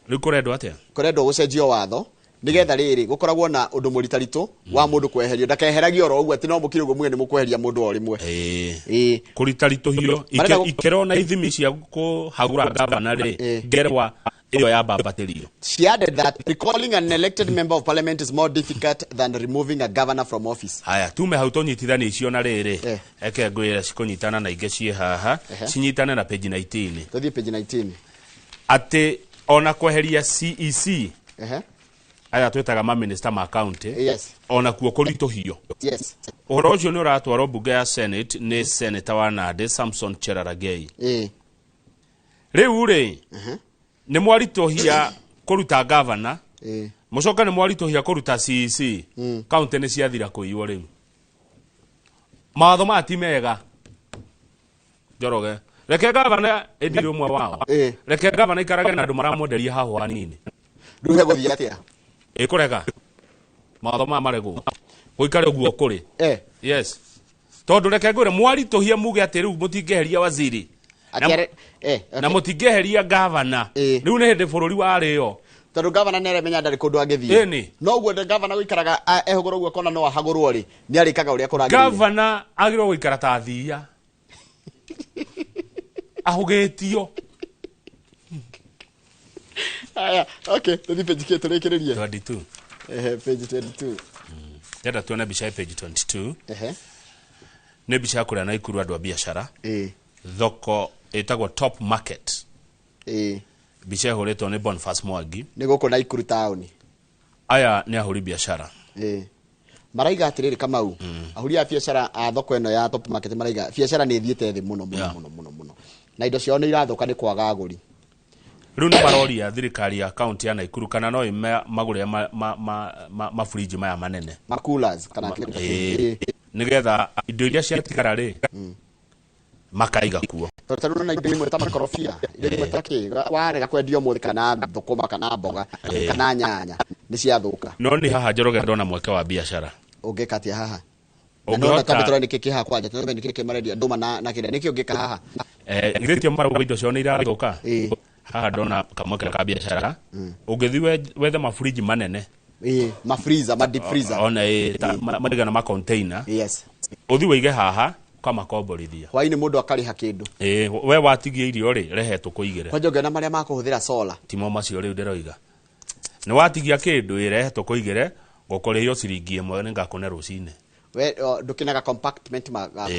[SPEAKER 1] riu kurendwo atia
[SPEAKER 2] kurendwo gucenjio watho nigetha riri gukoragwo na undu muritaritu wa mundu kweherio ndakeheragio ro uguo ati no mukire uguo mwe ni mukweheria mundu o rimwe
[SPEAKER 1] kuritaritu hiyo ikero na ithimi cia kuhagura gavana ri ngerwa iyo ya babaterio
[SPEAKER 2] she added that recalling an elected member of parliament is more difficult than removing a governor from office
[SPEAKER 1] haya tume hau tonyitithani icio na riri eke ngwira cikunyitana na inge cie haha cinyitane na page 19
[SPEAKER 2] tuthie page 19
[SPEAKER 1] ati ona kweheria CEC aya twetaga ma minister ma county ona kuo kurituhio uhoro ucio ni uratwarwo bunge ya Senate ni senator wa Nandi Samson Cherargei riu ri ni mwarituhia kuruta governor mucoka ni mwarituhia kuruta CEC county ni ciathira kuiyo riu matho mati mega Njoroge reke governor endire umwe wao reke governor ikarage na andu maramonderia haho hanini
[SPEAKER 2] ruhe guthia atia
[SPEAKER 1] ikurega matho marego guikare uguo kuri yes tondu reke ngure mwarituhia muge ati riu mutingeheria waziri na mutingeheria governor riu ni hindi bururi wario
[SPEAKER 2] tondu governor nere menya ndari kundu angithie no uguo de governor guikaraga ehogoro uguo kona no ahagurwo ri ni arikaga uria kuragirire
[SPEAKER 1] governor agirwo guikara ta thia ahugitio
[SPEAKER 2] aya okay tuthi page kia turekereria
[SPEAKER 1] 22
[SPEAKER 2] page 22
[SPEAKER 1] Tenda tuone bicha page 22 ne bicha kura na ikuru andu a biashara thoko etagwo top market bicha horetwo ni Boniface Mwangi
[SPEAKER 2] ni guko na ikuru town
[SPEAKER 1] aya ni ahuri biashara
[SPEAKER 2] maraiga atiriri Kamau ahuri a biashara a thoko eno ya top market maraiga biashara ni thiete thi muno na indo cio ni irathoka ni kwaga aguri
[SPEAKER 1] riu ni maroria thirikari ya county ya Naikuru kana no magure mafuriji maya manene
[SPEAKER 2] makulas kana
[SPEAKER 1] nigetha indo iria ciatigara ri makaiga kuo
[SPEAKER 2] totaru na indo imwe ta makorofia indo imwe ta kiga warega kwendio muthi kana thukuma kana mboga kana nyanya ni ciathuka
[SPEAKER 1] no ni haha Njoroge ndona mweke wa biashara
[SPEAKER 2] ungikatia haha no tabitora nikiki haha kwanja tobe nikiki maredia nduma na kile nikio ngika haha
[SPEAKER 1] ngitio mara indo cio ni irathuka haha ndona kamweke ka biashara ungithi wethe mafuriji manene
[SPEAKER 2] mafreezer ma deep freezer
[SPEAKER 1] ona madiga na ma container uthi wige haha kama komborithia
[SPEAKER 2] hwaini mundu akariha kindu
[SPEAKER 1] we watigie irio ri rehetwo kuigire
[SPEAKER 2] kwanja ngena maria makuhuthira solar
[SPEAKER 1] timo macio riu ndiroiga ni watigia kindu irehetwo kuigire ngokorehio ciringi imwe ni ngakone rucine
[SPEAKER 2] we ndukinaga compartment magaku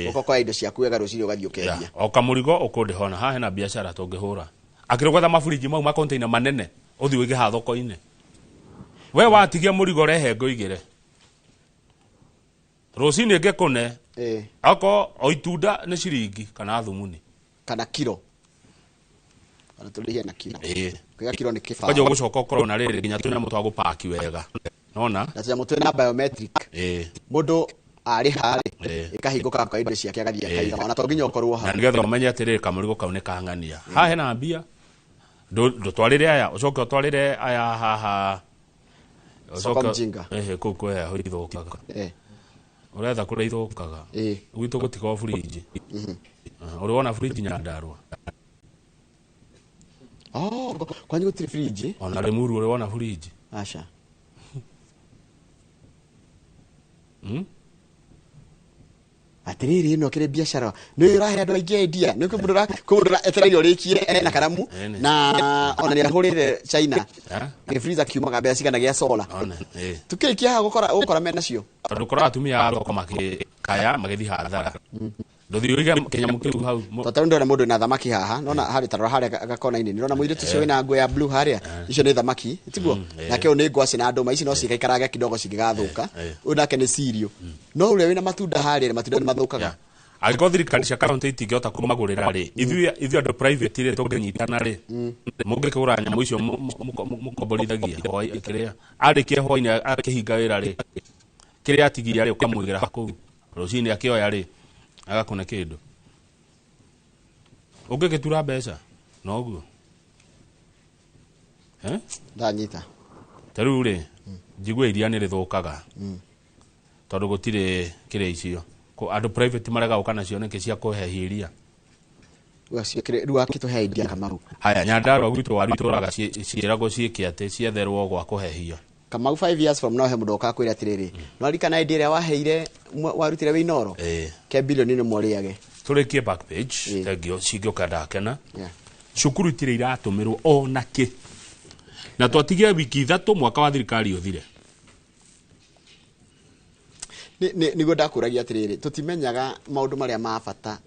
[SPEAKER 2] uko kwa indo ciaku wega rucirio gathio kendia
[SPEAKER 1] o kamurigo ukundi hona ha hena biashara tungihura akirogotha mafuriji mau ma container manene uthi wige ha thoko-ine we watigia murigo rehe ngoigire rucini ngekune ako o itunda ni ciringi kana thumuni
[SPEAKER 2] kana kilo ana tulihia na kilo kwa kilo ni kifaa
[SPEAKER 1] kwaje gucoka ukorwo na riri nginya tunya mutu agupaki wega nona
[SPEAKER 2] na tunya mutu na biometric mundu ari hare ikahinguka kwa indo ciake agathia kaiga ona to nginya ukorwo ha
[SPEAKER 1] ngetha umenye atiriri kamurigo kau ni kang'ania ha hena mbia ndutwarire aya ucoke utwarire aya haha
[SPEAKER 2] ucoke
[SPEAKER 1] kuko ya hoithokaga uretha kuria ithokaga gwitu gutika fridge uri wona fridge Nyandarua
[SPEAKER 2] kwani gutiri fridge
[SPEAKER 1] ona Limuru uri wona fridge
[SPEAKER 2] acha atiriri no kire biashara no irahe andu aingi endia no kumudura etereire urikie na karamu na ona ni ahurire China ni freezer kiumaga mbea cigana gia solar tukirikia ha gukora mena cio
[SPEAKER 1] ndukora atumia thoko makikaya magithi hathara nduthi uiga Kenya mukiu hau
[SPEAKER 2] tata ndona mundu na thamaki haha nona hari tarora hari gakona-ini nirona muire tucio wina nguo ya blue haria icio ni thamaki tiguo nake ni ngwaci na nduma ici no cigaikarage kidogo cigigathuka unake ni sirio no ule wina matunda haria matunda ni mathukaga
[SPEAKER 1] agiko thirikari cia county itingihota kumagurira ri ithuĩ andu private ri tũngĩnyitana ri mũngĩkũgũra nyamũ icio mũkomborithagia kĩrĩa arĩkia hwainĩ akĩhinga wĩra ri kĩrĩa atigia ri ũkamwĩgĩra kũu rũcinĩ akĩoya ri agakuna kĩndũ ũngĩgĩtura mbeca noguo
[SPEAKER 2] ndanyita
[SPEAKER 1] tarĩu ri njigua iria nĩ rĩthũkaga tondũ gũtirĩ kĩrĩa icio andu private marega uka nacio niki cia kuhehiria
[SPEAKER 2] riu akituhe idea Kamau
[SPEAKER 1] haya Nyandarua gwitu wari turaga ciĩragwo ciĩke atĩ cietherwo gwa kuhehia
[SPEAKER 2] Kamau 5 years from now he mundu ukakwira atiriri no rikana idea ria waheire warutire we inoro ke bilioni ni mworiage
[SPEAKER 1] turikie back page thegio cingioka ndakena cukuru itire iratumirwo ona ki na twatigia wiki 3 mwaka wa thirikari uthire
[SPEAKER 2] nigo ndakuragia atiriri tutimenyaga maundu maria ma bata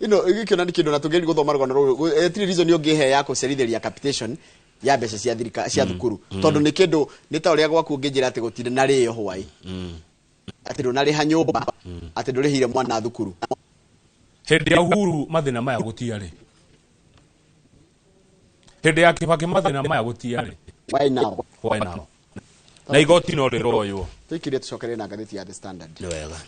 [SPEAKER 2] ino gikiona ni kindu na tungeri guthoma rugano ruru etiri reason yongehe ya kucerithiria capitation ya mbeca cia thirika cia thukuru tondu ni kindu ni ta uria gwaku nginjira ati gutire na rio hwai ati ndo nari ha nyumba ati ndurihire mwana thukuru
[SPEAKER 1] hindi ya Uhuru mathina maya gutiari hindi ya Kibaki mathina maya gutiari
[SPEAKER 2] why now
[SPEAKER 1] na igoti no riroywo
[SPEAKER 2] tikire tucokere na ngatheti ya The Standard
[SPEAKER 1] ni wega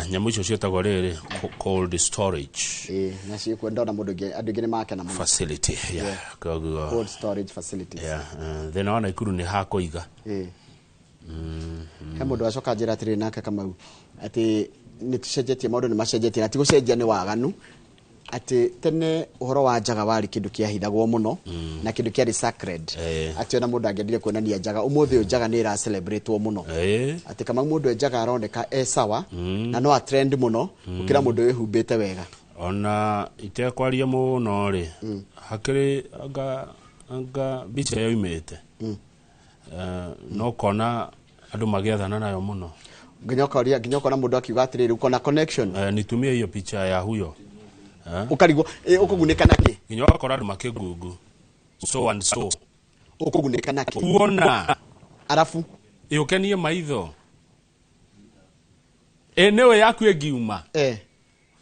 [SPEAKER 1] nyamu icio cietagwo riri cold storage
[SPEAKER 2] na cio kwenda na mundu andu ngine make na
[SPEAKER 1] facility
[SPEAKER 2] cold storage facilities
[SPEAKER 1] thina wana ikuru ni ha kuiga
[SPEAKER 2] he mundu acoka njira atiri nake Kamau ati ni tucenjetie maundu ni macenjetie na tigucenjia ni waganu ati tene uhoro wa njaga wari kindu kiahithagwo muno na kindu kiari sacred ati ona mundu angendire kuonania njaga umuthi njaga ni ra celebratewo muno ati kama mundu njaga aroneka sawa na no a trend muno ukira mundu wihumbite wega
[SPEAKER 1] ona itekwaria muno ri hakiri anga bicha yoimete no kona andu magiathana nayo muno
[SPEAKER 2] nginyoka na mundu akiuga atiriri uko na connection
[SPEAKER 1] nitumie hiyo picha ya huyo
[SPEAKER 2] ukarigwo ukuguneka naki
[SPEAKER 1] nginyoka kora andu makigungu so and so
[SPEAKER 2] ukuguneka naki
[SPEAKER 1] kuona
[SPEAKER 2] arafu
[SPEAKER 1] yukenie maitho newe yaku engiuma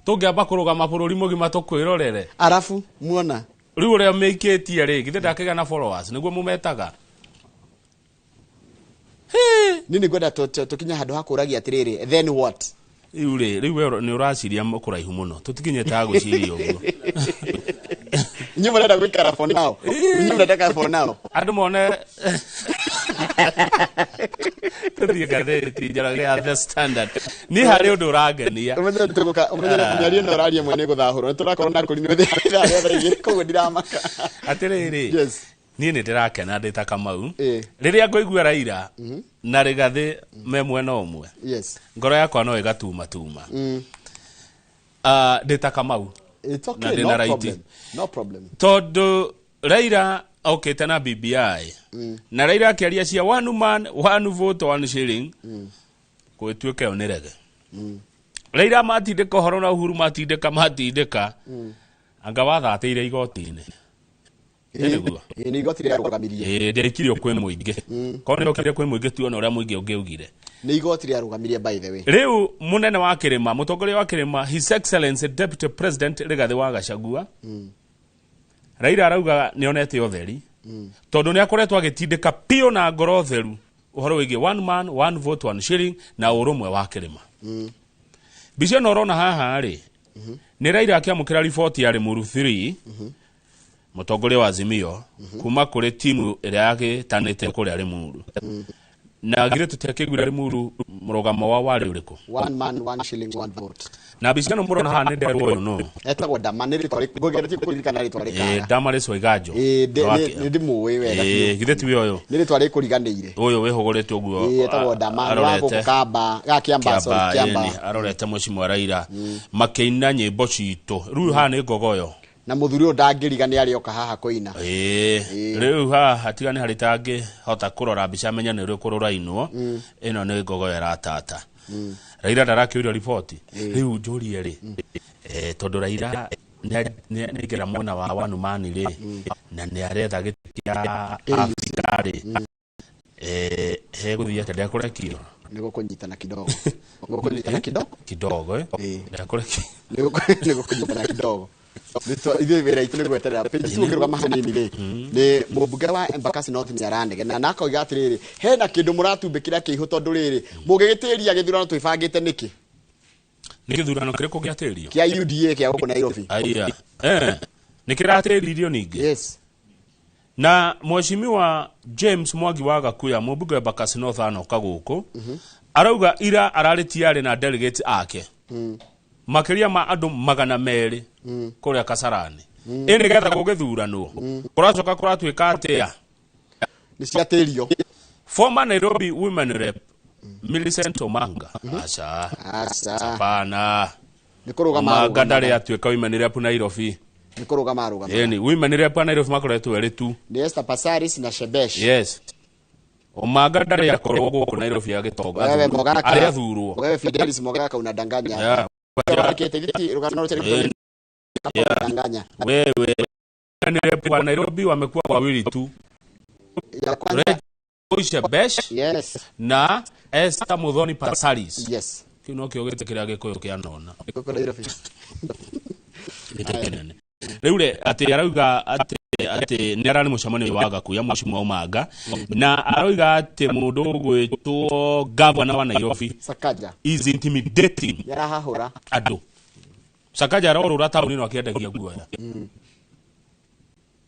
[SPEAKER 1] tungiamba kurugama bururi mugima tukwirorere
[SPEAKER 2] arafu muona
[SPEAKER 1] riu uria meiketie ri githe ndakigana followers niguo mumetaga
[SPEAKER 2] nini gwenda tukinya handu hakuragia atiriri then what
[SPEAKER 1] riu ni uraciria kuraihu muno tutikinyete aguciria uguo
[SPEAKER 2] nyuma nenda gwikara for now nyuma nenda for now
[SPEAKER 1] andu mone tuthie gatheti njaragia ya The Standard ni hari undu urangenia
[SPEAKER 2] umenye tuguka nyarie no raria mwene guthahurwo turakorwo na kurinyo thia koguo ndiramaka
[SPEAKER 1] atiriri ni ndirakena ndita Kamau riria ngoigua Raila na Rigathi me mwena umwe ngoro yakwa no igatuma ndita Kamau
[SPEAKER 2] It's okay, no problem. No problem.
[SPEAKER 1] Todo Raila okete na BBI. Na Raila akiaria cia one man, one vote, one shilling. Gwĩtuĩke onirege. Raila matindĩka ũhoro na Uhuru matindĩka. Anga wathatĩire igoti-inĩ.
[SPEAKER 2] Ni igoti rĩa rũgamirie.
[SPEAKER 1] Ndĩkirio kwĩ mũingĩ. Korwo nĩ okire kwĩ mũingĩ tu ona ũrĩa mũingĩ ũngĩugire.
[SPEAKER 2] Ni igoti rĩa rũgamirie by the way.
[SPEAKER 1] Rĩu mũnene wa Kĩrĩma, mũtongoria wa Kĩrĩma, His Excellency Deputy President Rigathi wa Gachagua. Raila arauga nĩonete ũtheri. Tondũ nĩ akoretwo agĩtindĩka pio na ngoro theru. Ũhoro wĩgiĩ one man, one vote, one shilling na ũrũmwe wa Kĩrĩma. Mbica ĩno ũrona haha rĩ. Nĩ Raila akĩamũkĩra riboti ya Limuru 3. Mũtongoria wa Azimio kuma kũrĩ timu ĩrĩa yagĩtanĩte kũrĩa Limuru. Na gire tutekĩgwira Limuru mũrũgamo wa warĩ ũrĩkũ?
[SPEAKER 2] One man, one shilling, one vote.
[SPEAKER 1] Na mbica ĩno mũrona haha nĩ nderwo ũyũ no.
[SPEAKER 2] Etagwo Dama nĩ rĩtwa ngũgereti kũririkana rĩtwa rĩkaga.
[SPEAKER 1] Dama rĩcwa iganjo.
[SPEAKER 2] Nĩ ndĩmũĩ wega.
[SPEAKER 1] Githe tiwe ũyũ.
[SPEAKER 2] Nĩ rĩtwa rĩkũriganĩire.
[SPEAKER 1] Ũyũ wĩhũgũrĩte ũguo.
[SPEAKER 2] Etagwo Dama wa gũkamba gakĩamba
[SPEAKER 1] Kiamba. Arorete mũcimo Raila makĩina nyĩmbo citũ. Rĩu haha nĩ ngogoyo.
[SPEAKER 2] Na mũthuri ũyũ ndangĩriga nĩ arĩoka haha kũina.
[SPEAKER 1] Rĩu haha tiga nĩ harĩ tangĩ hota kũrora mbica menya nĩ ũrĩkũ rũrainwo. Ĩno nĩ ngogoyo ratata. Raila ndarakĩũria riboti. Rĩu njũrie rĩ. Tondũ Raila nĩaingĩra mwena wa one man rĩ. Na nĩaretha gĩtĩ kĩa Afrika rĩ. He gũthiĩ atĩ ndekũrekio.
[SPEAKER 2] Nĩgũkũnyitana kidogo. Nĩgũkũnyitana kidogo.
[SPEAKER 1] Kidogo ndekũrekio.
[SPEAKER 2] Nĩgũkũnyitana kidogo. Ithuĩ wĩra itũ nĩ gweterera page tũkĩrũgama hanini rĩ. Nĩ mũmbunge wa Embakasi North nĩaranegena na akoiga atĩrĩrĩ, hena kĩndũ mũratumbĩkĩra kĩihu tondũ rĩrĩ mũgĩgĩtĩria gĩthurano twĩbangĩte nĩkĩ?
[SPEAKER 1] Nĩ gĩthurano kĩrĩkũ gĩatĩrio?
[SPEAKER 2] Kĩa UDA kĩa gũkũ Nairobi.
[SPEAKER 1] Aya. Nĩ kĩratĩririo ningĩ.
[SPEAKER 2] Yes.
[SPEAKER 1] Na Mheshimiwa James Mwangi wa Gakuya mũmbunge wa Embakasi North anoka gũkũ. Arauga ira ararĩtiarĩ na delegates ake. Makiria ma andũ 200 kũrĩa Kasarani. Ĩnĩ getha gũgĩthuranwo. Kũracoka kũratuĩka atĩa?
[SPEAKER 2] Nĩ ciatĩrio.
[SPEAKER 1] Former Nairobi Women Rep Millicent Omanga. Aca. Hapana.
[SPEAKER 2] Nĩ kũrũgama
[SPEAKER 1] Omanga ndarĩ atuĩka Women Rep Nairobi.
[SPEAKER 2] Nĩ kũrũgama.
[SPEAKER 1] Ĩnĩ Women Rep Nairobi makoretwo erĩ tu.
[SPEAKER 2] Nĩ Esther Passaris na Shebesh.
[SPEAKER 1] Yes. Omanga ndarĩ akorwo gũkũ Nairobi agĩtonga. Arĩa thurwo.
[SPEAKER 2] Wewe Fidelis Mogaka unadanganya.
[SPEAKER 1] Yeah. Wewe kwa Nairobi wamekuwa wawili tu. Shebesh na Esther Muthoni Passaris.
[SPEAKER 2] Yes.
[SPEAKER 1] Kino kiogete kĩrĩa gĩkũyũ kĩa nona. Rĩu atĩ arauga atĩ nĩ ararĩ mũcemanio wa Gakuya Mheshimiwa Omanga na arauga atĩ mũndũ ũgwĩtwo governor wa Nairobi
[SPEAKER 2] Sakaja
[SPEAKER 1] is intimidating
[SPEAKER 2] yarahahũra
[SPEAKER 1] andũ. Sakaja arorũra taũni ĩno akĩendagia guoya.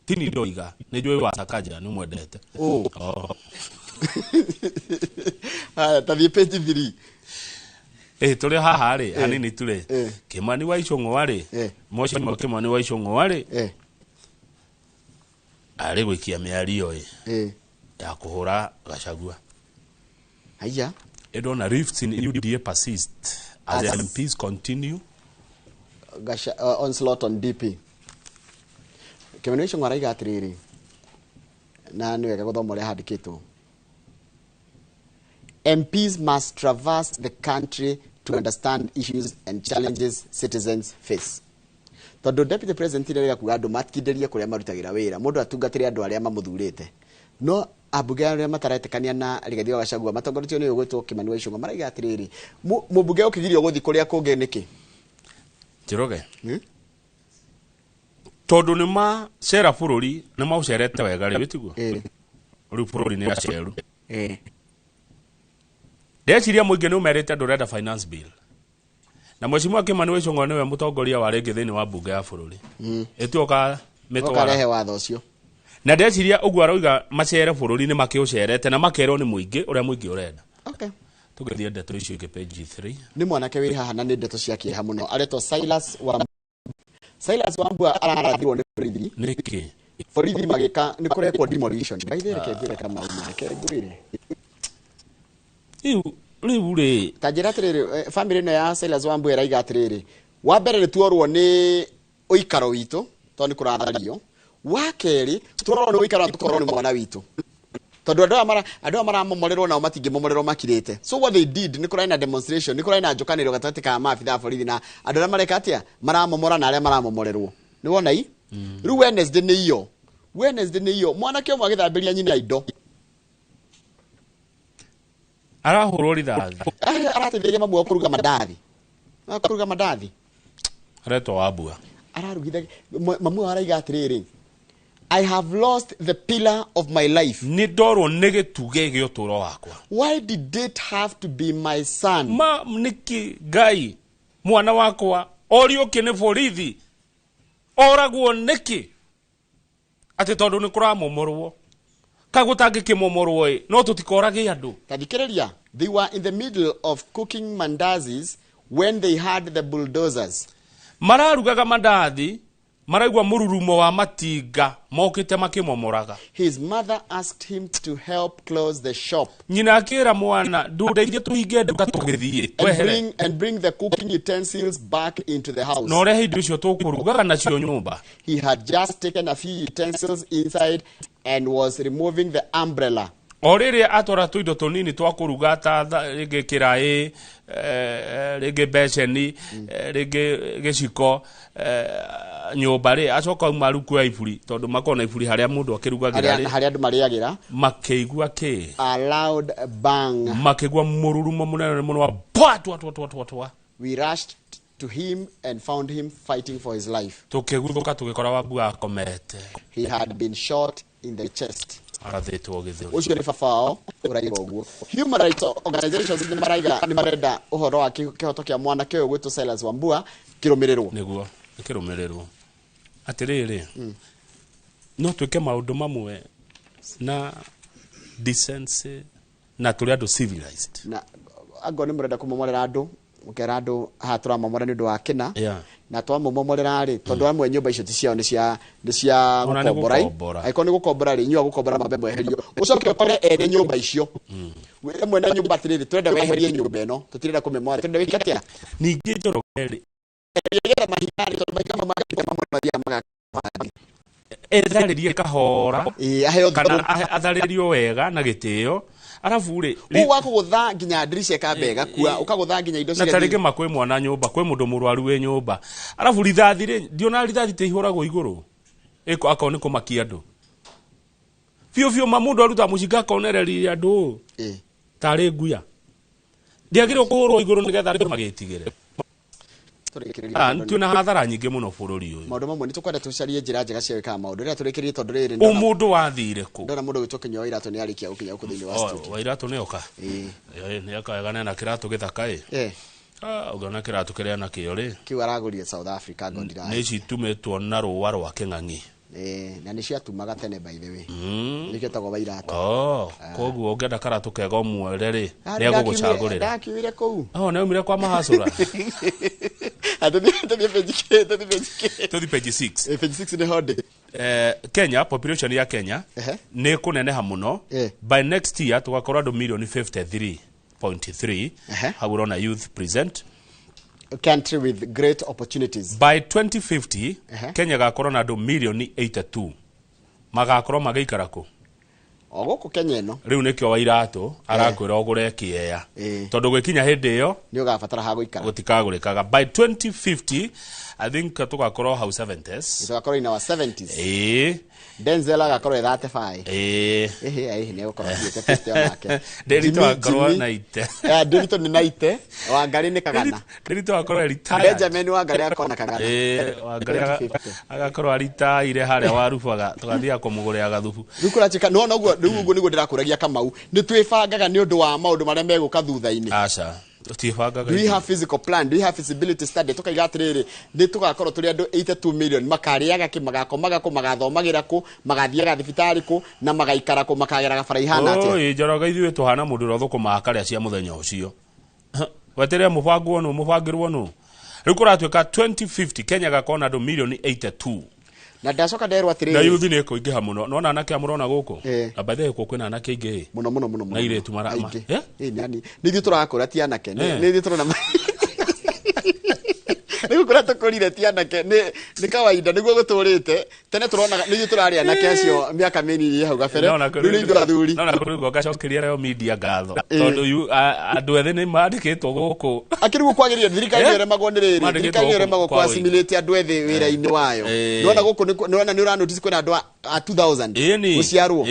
[SPEAKER 1] Tini ndoiga nĩ njũĩ wa Sakaja nĩ mwendete.
[SPEAKER 2] Haya tathiĩ page 3.
[SPEAKER 1] Tũrĩ haha rĩ hanini tu rĩ. Kimani wa Icũng'wa rĩ. Mheshimiwa Kimani wa Icũng'wa rĩ. Arĩ gũikia mĩario ya kũhũra Gachagua.
[SPEAKER 2] Haya.
[SPEAKER 1] Edona rifts in UDA persist as MPs continue.
[SPEAKER 2] Onslaught on DP. Kimani wa Icũng'wa araiga atĩrĩrĩ. Na nĩ wega gũthoma ũrĩa handĩkĩtwo. MPs must traverse the country to understand issues and challenges citizens face. Tondũ Deputy President rĩrĩa kuga andũ matikindĩrie kũrĩa marutagĩra wĩra, mũndũ atungatĩre andũ arĩa mamũthurĩte. No ambunge arĩa mataretĩkania na Rigathi wa Gachagua matongorĩtio nĩ ũgwĩtwo Kimani wa Icũng'wa maraiga atĩrĩrĩ, mũmbunge ũkĩgirio gũthiĩ kũrĩa kũngĩ nĩkĩ?
[SPEAKER 1] Njĩroge. Tondũ nĩ macera bũrũri nĩ maũcerete wega rĩ wĩtiguo. Rĩu bũrũri nĩ aceru. Ndeciria mũingĩ nĩ ũmerĩte andũ renda finance bill. Na Mheshimiwa Kimani wa Icũng'wa nĩwe mũtongoria wa rĩngĩ thĩinĩ wa mbunge ya bũrũri. Ĩtuoka mĩtwara.
[SPEAKER 2] Ũkarehe watho ũcio.
[SPEAKER 1] Na ndeciria ũguo arauga macere bũrũri nĩ makĩũcerete na makerwo nĩ mũingĩ ũrĩa mũingĩ ũrenda.
[SPEAKER 2] Okay.
[SPEAKER 1] Tũgĩthiĩ ndeto icio ingĩ page 3.
[SPEAKER 2] Nĩ mwanake wĩ haha na nĩ ndeto cia kĩeha mũno. Aretwo Silas Wambua ararathirwo nĩ borithi.
[SPEAKER 1] Nĩkĩ?
[SPEAKER 2] Borithi magĩka nĩ kũrekwo demolition. Baithĩ reke ngwĩre kama reke ngwĩre.
[SPEAKER 1] Rĩu rĩ
[SPEAKER 2] tanjĩra atĩrĩrĩ family ĩno ya Silas Wambua ĩraiga atĩrĩrĩ wa mbere nĩ tuorwo nĩ uikaro witũ tondũ nĩ kũrathario. Wa kerĩ tũrorwo nĩ uikaro tũkorwo nĩ mwana witũ. Tondũ andũ maramomorerwo nao matingĩmomorerwo makirĩte. So what they did nĩ kũrĩ na demonstration, nĩ kũrĩ na njokanĩrĩro gatagatĩ ka maabitha a borithi na andũ arĩa mareka atĩa maramomora na arĩa maramomorerwo. Nĩ wona ii? Rĩu Wednesday nĩ iyo mwanake ũmwe agĩthambĩria nyina indo.
[SPEAKER 1] Arahũrwo rithathi.
[SPEAKER 2] Arateithĩrĩria mamu kũruga mandathi.
[SPEAKER 1] Aretwo Wambua.
[SPEAKER 2] Ararugithagia mamu araiga atĩrĩrĩ, I have lost the pillar of my life.
[SPEAKER 1] Nĩ ndorwo nĩ gĩtugĩ gĩa ũtũũro wakwa.
[SPEAKER 2] Why did it have to be my son?
[SPEAKER 1] Nĩkĩ Ngai mwana wakwa oriũke nĩ borithi oragwo nĩkĩ atĩ tondũ nĩ kũramomorwo kagũtangĩkĩmomorwo no tũtikorage andũ.
[SPEAKER 2] Tathikĩrĩria, they were in the middle of cooking mandazis when they had the bulldozers.
[SPEAKER 1] Mararugaga mandathi maraigua mururumo wa matinga mokite makimomoraga.
[SPEAKER 2] His mother asked him to help close the shop.
[SPEAKER 1] Nyina akira mwana ndudeithie tuhinge nduka tugithie
[SPEAKER 2] and bring the cooking utensils back into the house.
[SPEAKER 1] No rehe indo cio tukurugaga nacio nyumba.
[SPEAKER 2] He had just taken a few utensils inside and was removing the umbrella.
[SPEAKER 1] Orĩrĩa atwara tũindo tũnini twa kũruga ta rĩngĩ kĩraĩ rĩngĩ beceni rĩngĩ gĩciko nyũmba rĩ acoka uma ruku ya iburi tondũ makona iburi harĩa mũndũ akĩrugagĩra rĩ
[SPEAKER 2] harĩa andũ marĩagĩra
[SPEAKER 1] makĩigua kĩ
[SPEAKER 2] a loud bang
[SPEAKER 1] makĩigua mũrurumo mũnene mũno wa bwa.
[SPEAKER 2] We rushed to him and found him fighting for his life.
[SPEAKER 1] Tũkĩguthũka tũgĩkora Wambua akomete.
[SPEAKER 2] He had been shot in the chest.
[SPEAKER 1] Arathĩtwo gĩthũri.
[SPEAKER 2] Ũcio nĩ baba wao ũraiga ũguo. Human rights organizations nĩ marenda ũhoro wa kĩhoto kĩa mwanake ũyũ gwĩtwo Silas Wambua kĩrũmĩrĩrwo.
[SPEAKER 1] Nĩguo kĩrũmĩrĩrwo. Atĩrĩrĩ no twĩke maũndũ mamwe na decency na tũrĩ andũ civilized.
[SPEAKER 2] Na angao nĩ mũrenda kũmomorera andũ mũkera andũ haha tũramomora nĩ ũndũ wa kĩna na twamomorera rĩ tondũ amwe nyũmba icio ti ciao nĩ cia gũkombora. Aiko nĩ gũkombora rĩ inyuĩ gũkombora mambe mweherio ũcoke ũkore ene nyũmba icio wĩra mwena nyũmba atĩrĩrĩ twenda weherie nyũmba ĩno tũtirenda kũmemora twenda wĩke atĩa
[SPEAKER 1] ningĩ Njoroge
[SPEAKER 2] yegera mahikari tondũ mahikari makĩte mamwe mathia magakora
[SPEAKER 1] etharĩrie kahora kana atharĩrio wega na gĩtĩo arafu rĩ
[SPEAKER 2] wakũgũtha nginya ndirisha kambega kua ukagũtha nginya indo
[SPEAKER 1] cia na tarĩngĩ makwĩ mwana nyũmba kwĩ mũndũ mũrwaru wĩ nyũmba arafu rithathi rĩ ndiona rithathi te ihũragwo igũrũ ĩko akao nĩ kũmakia andũ biũ mũndũ aruta mũcinga akonereria andũ tarĩ nguya ndiagĩrĩirwo kũhũrwo igũrũ nĩgetha andũ magĩtigĩre. Tuna hathara nyingĩ mũno bũrũri ũyũ.
[SPEAKER 2] Maũndũ mamwe nĩ tũkwenda tũcarie njĩra njega cia gwĩka maũndũ rĩrĩa tũrĩkĩrĩrie tondũ rĩrĩ
[SPEAKER 1] mũndũ wathire kũ
[SPEAKER 2] ndona mũndũ gwĩtwo Kĩnyua Wairatũ nĩ arĩkia gũkinya gũkũ thĩinĩ wa studio.
[SPEAKER 1] Wairatũ nĩ oka nĩ akagana na kĩratũ gĩthaka ũngĩona kĩratũ kĩrĩa nakĩo rĩ
[SPEAKER 2] kĩu aragũrire South Africa ngondira
[SPEAKER 1] nĩ citumĩtwo na rũa rwa kĩng'ang'i
[SPEAKER 2] na nĩ ciatumaga tene by the way nĩkĩtagwo Wairatũ
[SPEAKER 1] koguo ũngĩenda karatũ kega ũmwere rĩ nĩegũgũcagũrĩra
[SPEAKER 2] ndakiumire kũu
[SPEAKER 1] nĩaumire kwa mahacũra
[SPEAKER 2] Tũthi
[SPEAKER 1] page 6
[SPEAKER 2] page 6 nĩ honde
[SPEAKER 1] Kenya population ya Kenya nĩ kũneneha mũno by next year tũgakorwo andũ million 53.3 hau ũrona youth present
[SPEAKER 2] a country with great opportunities.
[SPEAKER 1] By 2050 Kenya gakorwo na andũ million 82 magakorwo magĩikara kũ
[SPEAKER 2] o gũkũ Kenya ĩno
[SPEAKER 1] rĩu nĩkĩo Wairatũ arakwĩra ũgũre kĩeya tondũ gwĩkinya hĩndĩ ĩyo
[SPEAKER 2] nĩ ũgabatara ha gũikara
[SPEAKER 1] gũtikagũrĩkaga by 2050 I think tũgakorwo hau 70s
[SPEAKER 2] tũgakorwo in our 70s Denzel agakorwo 35 nĩ gũkorwo thiĩte piste onake
[SPEAKER 1] Derito agakorwo 90
[SPEAKER 2] Derito nĩ 90 Wangari nĩ kagana
[SPEAKER 1] Derito agakorwo retired
[SPEAKER 2] Benjamin Wangari akona kagana
[SPEAKER 1] Wangari agakorwo ritaire harĩa warubaga tũgathiĩ kũmũgũrĩra gathubu
[SPEAKER 2] rĩkũrachika no ũguo nĩguo ndĩrakũragia Kamau nĩ twĩbangaga nĩ ũndũ wa maũndũ marĩa megũka thutha-inĩ
[SPEAKER 1] aca
[SPEAKER 2] do we have physical plan do we have feasibility study tukaiga atiriri ni tugakorwo turi andu 82 million makariaga ki magakomaga kũ magathomagira kũ magathiaga thibitari kũ na magaikara kũ makageraga faraihana atia
[SPEAKER 1] oi Njoroge ithuĩ tuhana mũndũ ũrĩa thũkũmaga karĩa cia mũthenya ũcio weterea mũbango no mũbangĩrwo no rĩu kũratuĩka 2050 Kenya gakona andũ million 82
[SPEAKER 2] na ndacoka nderwa atiriri
[SPEAKER 1] na youth nĩ kũingĩha mũno nona anake amũrona gũkũ na bathe kũ kwĩna anake ingĩ
[SPEAKER 2] mũno
[SPEAKER 1] na iretu marama
[SPEAKER 2] nani nĩ ithuĩ tũrakũra ti anake nĩ ithuĩ tũrona riu kura tukurire ti anake ni kawaida niguo guturite tene turona ni turari anake acio miaka minini hau gabere riu ni athuri
[SPEAKER 1] no na kuru gacokeria reo media ngatho tondu yu andu ethe ni mandikitwo guku
[SPEAKER 2] akirigu kwagiria thirikari ire magwo ni thirikari ire magwo kwa assimilate andu ethe wira-ini wayo nona guku nona ni ura notice kuna andu a 2000 guciarwo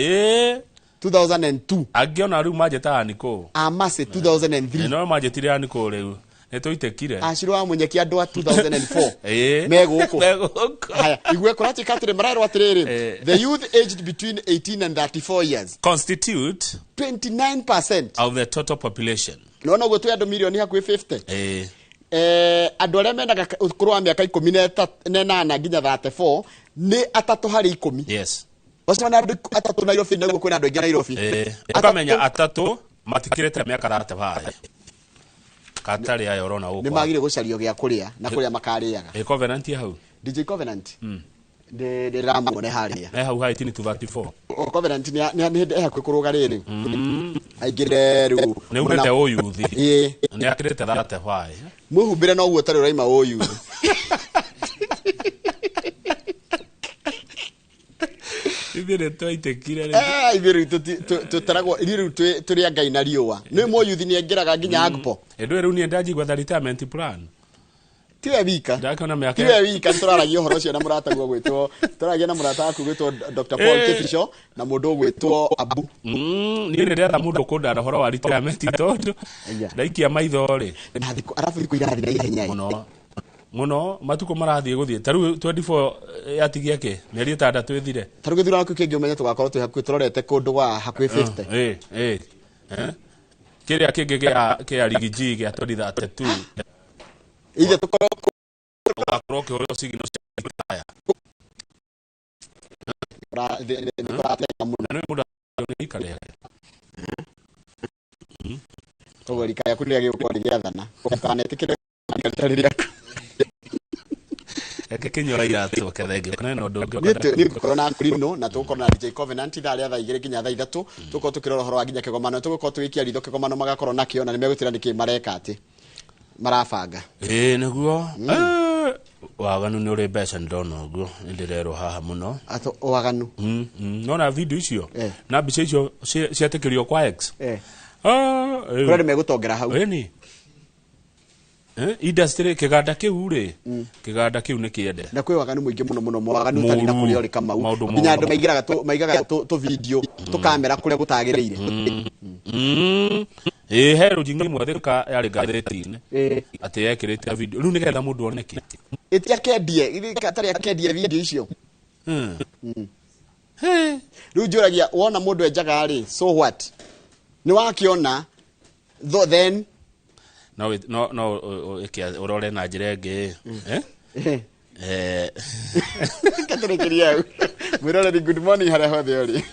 [SPEAKER 2] 2002
[SPEAKER 1] angiona riu majeta niko
[SPEAKER 2] amase 2003
[SPEAKER 1] no majetire niko riu nituitekire
[SPEAKER 2] ashiro wa munyeki andu a 2004 meguku haya igwe kurati katire mararo atiriri the youth aged between 18 and 34 years
[SPEAKER 1] constitute
[SPEAKER 2] 29%
[SPEAKER 1] of the total population
[SPEAKER 2] nona gwe tu andu milioni hakwi 50 andu aria menaga ukuru wa miaka 18 nginya 34 ni atatu hari 10
[SPEAKER 1] yes
[SPEAKER 2] wasema andu atatu Nairobi naguo kwina andu aingi Nairobi
[SPEAKER 1] ukamenya atatu matikirete miaka 35 katari ya yorona huko
[SPEAKER 2] ni magire gucario gia kuria na kuria makariaga
[SPEAKER 1] covenant hau
[SPEAKER 2] DJ Covenant de ramo ne haria
[SPEAKER 1] hau haiti ni 234
[SPEAKER 2] Covenant ni hakwe kuruga riri aigire ru
[SPEAKER 1] ne urete o youth ni akirete 35
[SPEAKER 2] muhumbire no guo tari uraima o youth
[SPEAKER 1] ibire twaitekire
[SPEAKER 2] ibire tutaragwo iriru turia ngai na riua ni mo youth ni engeraga nginya agpo
[SPEAKER 1] edo riu ni ndaji gwa retirement plan
[SPEAKER 2] tiwe wika
[SPEAKER 1] ndakona miaka
[SPEAKER 2] tiwe wika turaragia horo cio na murata gwo gwitwo turagia na murata aku gwitwo Dr Paul Ketisho na mundu gwitwo Abu
[SPEAKER 1] ni ndera mundu kundara horo wa retirement tondu ndaikia maitho ri
[SPEAKER 2] arafu iko irathi na ihenya
[SPEAKER 1] muno matuko marathie guthie taru 24 yatigia ke meri tada twithire
[SPEAKER 2] taru githura ku kingi umenya tugakorwo tu hakwi turorete kundu wa hakwi 50
[SPEAKER 1] kiria kingi kia rigiji gia 32
[SPEAKER 2] ije
[SPEAKER 1] tukorwo ke oro sigino cia no muda ni kale
[SPEAKER 2] togori kaya kulia gikundi giathana kana tikire ngaltarira
[SPEAKER 1] kinyora iratu kethengi kana no ndungi
[SPEAKER 2] ni corona kurino na tukorwo na DJ Covenant tha ria tha igire ginya tha ithatu tukorwo tukirora horo wa ginya kigomano tukorwo twikia ritho kigomano magakorwo nakio na nimegutira niki mareka ati marabanga
[SPEAKER 1] naguo waganu ni uri mbeca ndona uguo ndirero haha muno
[SPEAKER 2] ato waganu
[SPEAKER 1] nona video icio na mbica icio ciatekerio kwa X
[SPEAKER 2] kuri megutongera hau
[SPEAKER 1] ni industry kiganda kiu ri kiganda kiu ni kiende
[SPEAKER 2] na kwi waganu muingi muno waganu tani na kuri ori kama nginya andu maigaga to video to kamera kuria gutagireire
[SPEAKER 1] hero jingi mwathika yari gatheti-ini ati yekirite video riu nigetha mundu oneke
[SPEAKER 2] itia kendie katari kendie video icio riu njuragia wona mundu enjaga ri so what ni wakiona then
[SPEAKER 1] no urore na njira ingi
[SPEAKER 2] katari kiria mwirore good morning haria hothe ori